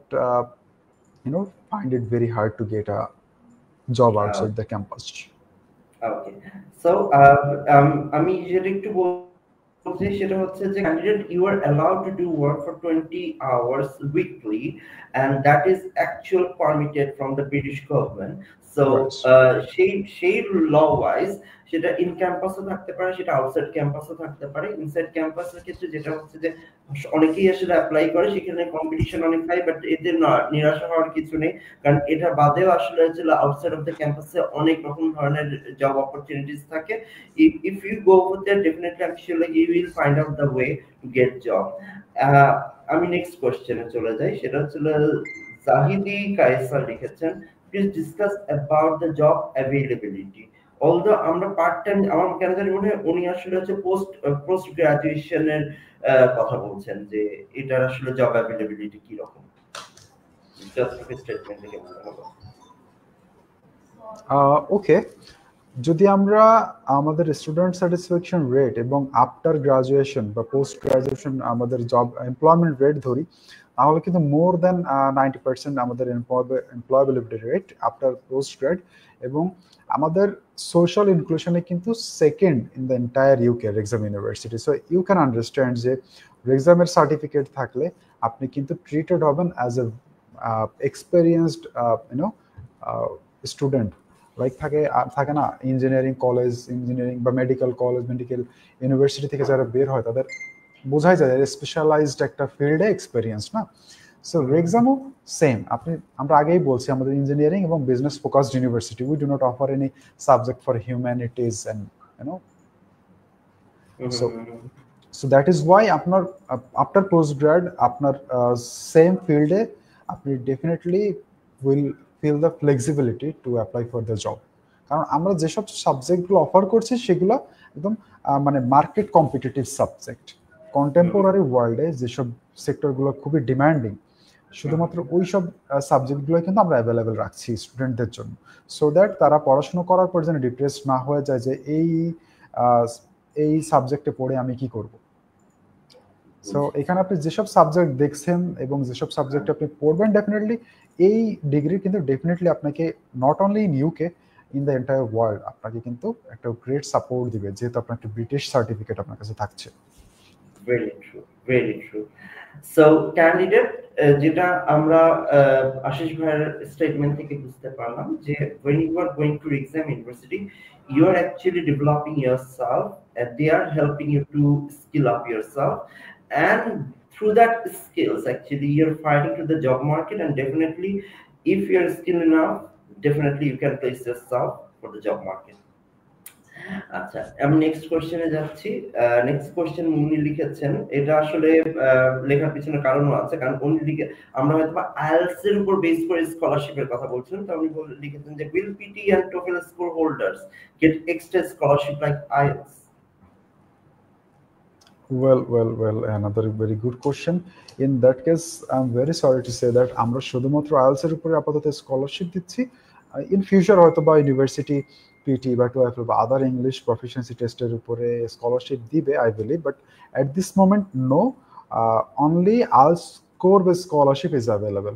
find it very hard to get a job outside the campus. Okay, so আমি যেটা একটু বলছি সেটা হচ্ছে যে candidate you are allowed to do work for 20 hours weekly, and that is actual permitted from the British government. So সেই law wise সেটা ইন ক্যাম্পাসও থাকতে পারে, সেটা আউটসাইড ক্যাম্পাসও থাকতে পারে। ইনসাইড ক্যাম্পাসের ক্ষেত্রে যেটা হচ্ছে যে অনেকেই আসলে অ্যাপ্লাই করে, সেখানে কম্পিটিশন অনেক হাই, বাট এতে নিরাশা হওয়ার কিছু নেই, কারণ এটা বাদেও আসলে আউটসাইড অফ দ্য ক্যাম্পাসে অনেক রকম ধরনের জব অপরচুনিটিস থাকে। if you go over there, definitely I'm sure like you will find out the way to get job. আমি নেক্সট কোশ্চেনে চলে যাই, সেটা হচ্ছে জাহিদি কায়সার লিখেছেন, please discuss about the job availability. Although আমরা পার্ট টাইম, আমার কেন জানি মনে হয় উনি আসলে হচ্ছে পোস্ট গ্রাজুয়েশনের কথা বলছেন যে এটার আসলে জব অ্যাভেলেবিলিটি কি রকম, জাস্ট স্টেটমেন্ট থেকে মনে হলো। ওকে, যদি আমরা আমাদের স্টুডেন্ট স্যাটিসফ্যাকশন রেট এবং আফটার গ্রাজুয়েশন বা পোস্ট গ্রাজুয়েশন আমাদের জব এমপ্লয়মেন্ট রেট ধরি, তাহলে কিন্তু মোর দ্যান 90% আমাদের employability rate after post grad, এবং আমাদের সোশ্যাল ইনক্লুশনে কিন্তু second in the entire UK Wrexham university. So you can understand যে রেক্সামের সার্টিফিকেট থাকলে আপনি কিন্তু ট্রিটেড হবেন as a experienced student. Like থাকে না ইঞ্জিনিয়ারিং কলেজ, ইঞ্জিনিয়ারিং বা মেডিকেল কলেজ, মেডিকেল ইউনিভার্সিটি থেকে যারা বের হয় তাদের বোঝাই যায় স্পেশালাইজড একটা ফিল্ডে এক্সপেরিয়েন্স না। সো রেক্সামও সেম। আমরা আগেই বলছি আমাদের ইঞ্জিনিয়ারিং এবং business focused university, we do not offer any subject for humanities and so that is why আপনার আফটার পোস্ট গ্রাড আপনার সেম ফিল্ডে আপনি definitely will feel the flexibility to apply for the job. কারণ আমরা যেসব সাবজেক্টগুলো অফার করছি সেগুলো একদম মানে মার্কেট কম্পিটিটিভ সাবজেক্ট। কন্টেম্পোরারি ওয়ার্ল্ডে যেসব সেক্টরগুলো খুবই ডিমান্ডিং, শুধুমাত্র ওই সব সাবজেক্টগুলো কিন্তু আমরা অ্যাভেলেবেল রাখছি স্টুডেন্টদের জন্য, সো দ্যাট তারা পড়াশোনা করার পর যেন ডিপ্রেস না হয়ে যায় যে এই সাবজেক্টে পড়ে আমি কি করব। সো এখানে আপনি যেসব সাবজেক্ট দেখছেন এবং যেসব সাবজেক্ট আপনি পড়বেন, ডেফিনেটলি এই ডিগ্রি কিন্তু ডেফিনেটলি আপনাকে not only in UK, in the entire world আপনাকে কিন্তু একটা গ্রেট সাপোর্ট দিবে, যেহেতু আপনার একটা ব্রিটিশ সার্টিফিকেট আপনার কাছে থাকছে। Very true, very true. So candidate, যেটা আমরা আশিস ভাইয়ের স্টেটমেন্ট থেকে বুঝতে পারলাম যে when you are going to exam university, you are actually developing yourself and they are helping you to skill up yourself, and through that skills actually you're fighting to the job market, and definitely if you're skilled enough, definitely you can place yourself for the job market. আচ্ছা, আমি নেক্সট কোশ্চেনে যাচ্ছি। নেক্সট কোশ্চেন উনি লিখেছেন, এটা আসলে লেখার পিছনে কারণও আছে, কারণ উনি আমরা হয়তো আইএলটিএস এর উপর বেস করে স্কলারশিপের কথা বলছেন, তো উনি লিখেছেন যে will PT and TOEFL score holders get extra scholarship like IELTS? Well, another very good question. In that case, I'm very sorry to say that আমরা শুধুমাত্র আইএলটিএস এর উপরে আপাতত স্কলারশিপ দিচ্ছি। ইন ফিউচার হয়তো বা ইউনিভার্সিটি পিটি বা TOEFL বা আদার ইংলিশ প্রফিশিয়েন্সি টেস্টের উপরে স্কলারশিপ দিবে, I believe, but at this moment no, only IELTS score base scholarship is available.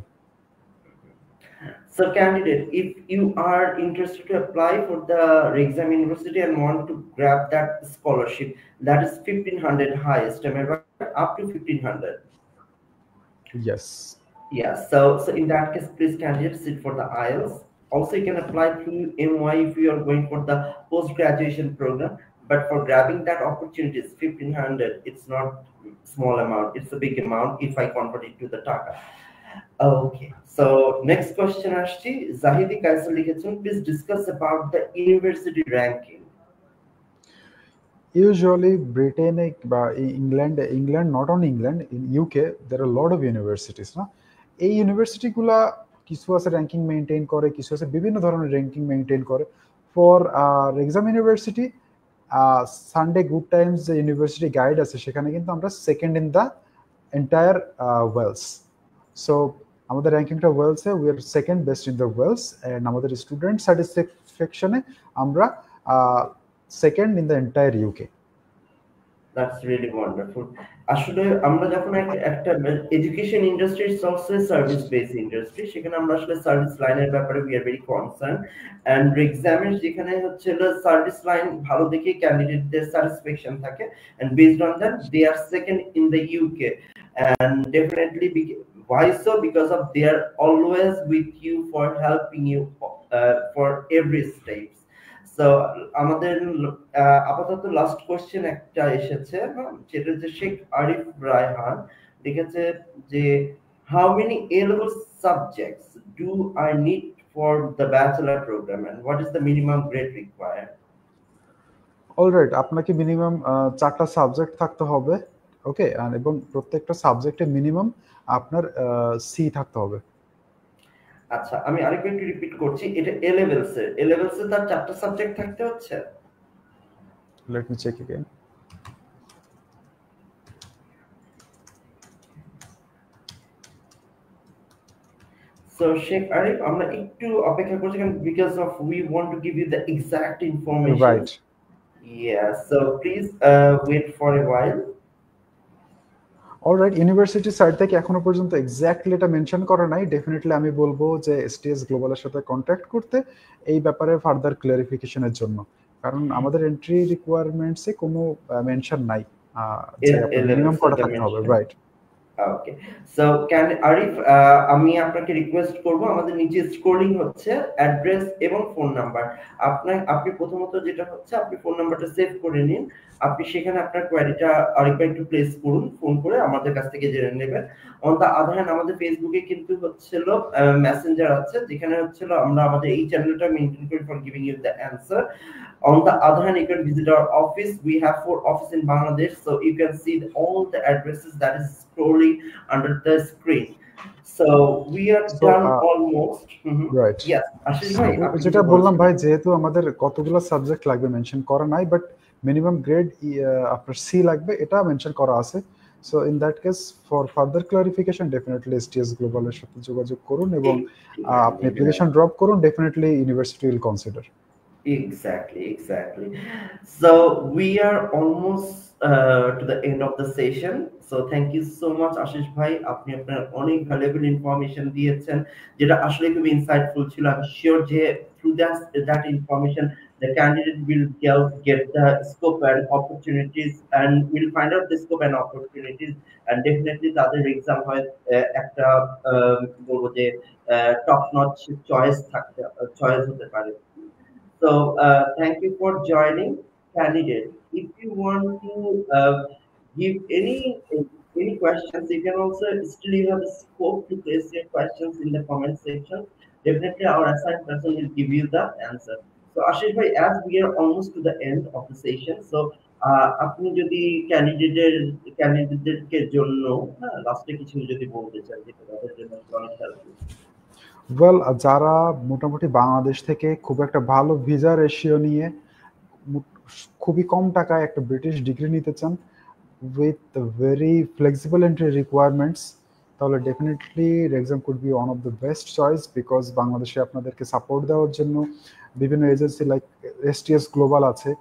So candidate, if you are interested to apply for the exam university and want to grab that scholarship, that is 1500 highest, am I right? Up to 1500. Yes. Yeah, so in that case, please candidate sit for the IELTS. Also, you can apply through MY if you are going for the post-graduation program. But for grabbing that opportunity, it's 1500. It's not small amount. It's a big amount if I convert it to the Taka. Okay, so next question আসছি, জাহিদি কায়সার লিখেছেন, please discuss about the university ranking. Usually Britain বা England, not only England, in UK there are a lot of universities না। এই ইউনিভার্সিটিগুলা কিছু আছে র্যাঙ্কিং মেইনটেইন করে, কিছু আছে বিভিন্ন ধরনের র্যাঙ্কিং মেইনটেইন করে। For Wrexham university, Sunday good times যে ইউনিভার্সিটি গাইড আছে সেখানে কিন্তু আমরা second in the entire Wales. So আমাদের র্যাঙ্কিংটা ওয়েলসে we are second best in the Wales, and আমাদের স্টুডেন্ট স্যাটিসফ্যাকশনে আমরা second in the entire UK. That's really wonderful. আসলে আমরা যখন একটা education industry is also service based industry, সেখানে আমরা আসলে সার্ভিস লাইনের ব্যাপারে we are very concern, and এক্সামের যেখানে হচ্ছে সার্ভিস লাইন ভালো দেখে ক্যান্ডিডেটদের স্যাটিসফ্যাকশন থাকে, and based on that they are second in the UK, and definitely why so? Because of they are always with you for helping you for every steps. So আমাদের আপাতত লাস্ট কোশ্চেন একটা এসেছে, যেটা হচ্ছে শেখ আরিফ রায়হান লিখেছে যে how many A-level subjects do I need for the bachelor program and what is the minimum grade required? Alright, আপনাকে মিনিমাম 4টা সাবজেক্ট থাকতে হবে, ওকে, এবং প্রত্যেকটা সাবজেক্টে মিনিমাম আপনার সি থাকতে হবে। আচ্ছা, আমি আরেকবার একটু রিপিট করছি, এটা এ লেভেলস এর তার 4টা সাবজেক্ট থাকতে হচ্ছে। Let me check again. So Sheikh Arif, আমরা একটু অপেক্ষা করছি কারণ because of we want to give you the exact information. Right. Yeah, so please wait for a while. Alright, university side থেকে এখনো পর্যন্ত এক্স্যাক্টলি এটা মেনশন করা নাই। ডেফিনেটলি আমি বলবো যে এসটিএস গ্লোবালের সাথে কন্ট্যাক্ট করতে এই ব্যাপারে ফার্দার ক্লারিফিকেশনের জন্য, কারণ আমাদের এন্ট্রি রিকোয়ারমেন্টসে কোনো মেনশন নাই যে আপনার মিনিমাম কটা থাকতে হবে। Right. Okay, so can Arif, আমি আপনাকে রিকোয়েস্ট করব, আমাদের নিচে স্ক্রলিং হচ্ছে অ্যাড্রেস এবং ফোন নাম্বার। আপনি প্রথমত যেটা হচ্ছে আপনি ফোন নাম্বারটা সেভ করে নিন, আপনি সেখানে আপনার কোয়ারিটা আরেকবার একটু প্লেস করুন, ফোন করে আমাদের কাছ থেকে জেনে নেবেন। অন দা আদার হ্যান্ড আমাদের ফেসবুকে কিন্তু হচ্ছিল মেসেঞ্জার আছে, যেখানে হচ্ছিল আমরা আমাদের এই চ্যানেলটা মেইনটেইন করি for giving you the answer. On the other hand, you can visit our office. We have 4 offices in Bangladesh, so you can see all the addresses that is scrolling under the screen. So we are done almost. Right. Yes, Ashish bhai, যেটা বললাম ভাই, যেহেতু আমাদের কতগুলো সাবজেক্ট লাগবে মেনশন করা নাই, বাট মিনিমাম গ্রেড আপনার সি লাগবে এটা মেনশন করা আছে। So in that case for further clarification definitely STS গ্লোবালের সাথে যোগাযোগ করুন এবং আপনি অ্যাপ্লিকেশন ড্রপ করুন, definitely university will consider. Exactly. So we are almost to the end of the session. So thank you so much, Ashish bhai. আপনি আপনার অনেক ভ্যালুয়েবল ইনফরমেশন দিয়েছেন, যেটা আসলে খুব ইনসাইটফুল ছিল। আমি শিওর যে through that information the candidate will get the scope and opportunities, and will find out the scope and opportunities, and definitely তাদের এক্সাম হয় একটা বলবো যে টপ নচ চয়েস হতে পারে। So thank you for joining, candidate. If you want to give any questions, you can also still you have scope to place your questions in the comment section. Definitely our assigned person will give you the answer. So Ashish bhai, as we are almost to the end of the session, so আপনি যদি ক্যান্ডিডেটদেরকে জন্য লাস্টে কিছু যদি বলতে চান, যেটা তাদের জন্য অনেক হেল্পফুল। ওয়েল, যারা মোটামুটি বাংলাদেশ থেকে খুব একটা ভালো ভিসা রেশিও নিয়ে খুবই কম টাকায় একটা ব্রিটিশ ডিগ্রি নিতে চান with very flexible entry requirements, তাহলে definitely Wrexham could be one of the best choice, because বাংলাদেশে আপনাদেরকে সাপোর্ট দেওয়ার জন্য বিভিন্ন এজেন্সি লাইক এসটিএস গ্লোবাল আছে,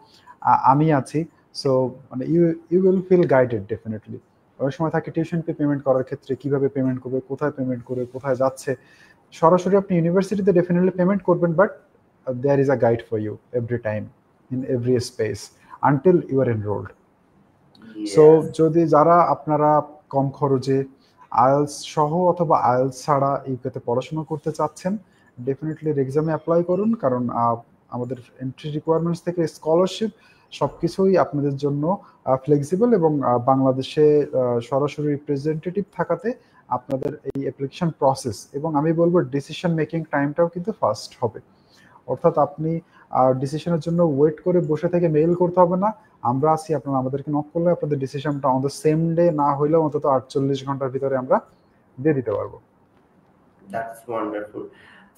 আমি আছি। সো মানে you will feel guided definitely. অনেক সময় থাকে টিউশন ফি পেমেন্ট করার ক্ষেত্রে কিভাবে পেমেন্ট করবে, কোথায় পেমেন্ট করবে, কোথায় যাচ্ছে। সরাসরি আপনি ইউনিভার্সিটিতে ডেফিনেটলি পেমেন্ট করবেন, but there is a guide for you every time in every space until you are enrolled. So যদি যারা আপনারা কম খরচে আইএলস সহ অথবা আইএলস ছাড়া ইউকেতে পড়াশোনা করতে চাচ্ছেন, ডেফিনেটলি এক্সামে অ্যাপ্লাই করুন, কারণ আমাদের এন্ট্রি রিকোয়ারমেন্টস থেকে স্কলারশিপ সবকিছুই আপনাদের জন্য ফ্লেক্সিবল, এবং বাংলাদেশে সরাসরি রিপ্রেজেন্টেটিভ থাকাতে আপনাদের এই অ্যাপ্লিকেশন প্রসেস এবং আমি বলবো ডিসিশন মেকিং টাইমটাও কিন্তু ফাস্ট হবে। অর্থাৎ আপনি ডিসিশনের জন্য ওয়েট করে বসে থেকে মেইল করতে হবে না, আমরা আছি, আপনারা আমাদেরকে নক করলে আপনাদের ডিসিশনটা অন দ্য সেম ডে না হইলেও অন্তত 48 ঘন্টার ভিতরে আমরা দিয়ে দিতে পারবো। That's wonderful.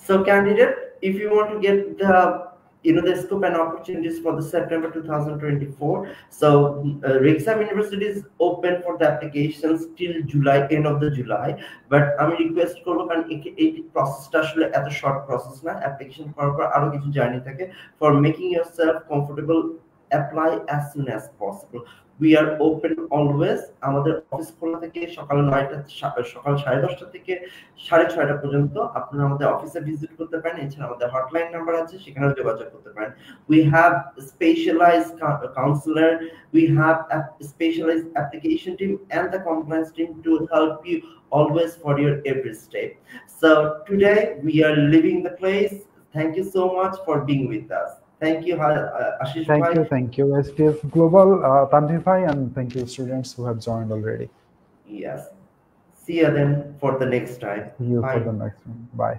So candidate, if you want to get the scope and opportunities for the September 2024, so Rexham University is open for the applications till July, end of the July, but আমি রিকোয়েস্ট করবো, কারণ এই প্রসেসটা আসলে এত শর্ট প্রসেস না, অ্যাপ্লিকেশন করার পর আরো কিছু জার্নি থাকে। For making yourself comfortable, apply as soon as possible. We are open always. আমাদের অফিস খোলা থেকে সকাল 10:30 থেকে 6:30 পর্যন্ত। আপনারা আমাদের অফিসে ভিজিট করতে পারেন, এছাড়া আমাদের হটলাইন নাম্বার আছে, সেখানেও যোগাযোগ করতে পারেন। We have specialized counselor, we have a specialized application team and the compliance team to help you always for your every step. So today we are leaving the place. Thank you so much for being with us. Thank you, Ashish bhai. Thank you, STS Global, Tanvir bhai, and thank you students who have joined already. Yes. See you then for the next time. See you for the next one. Bye.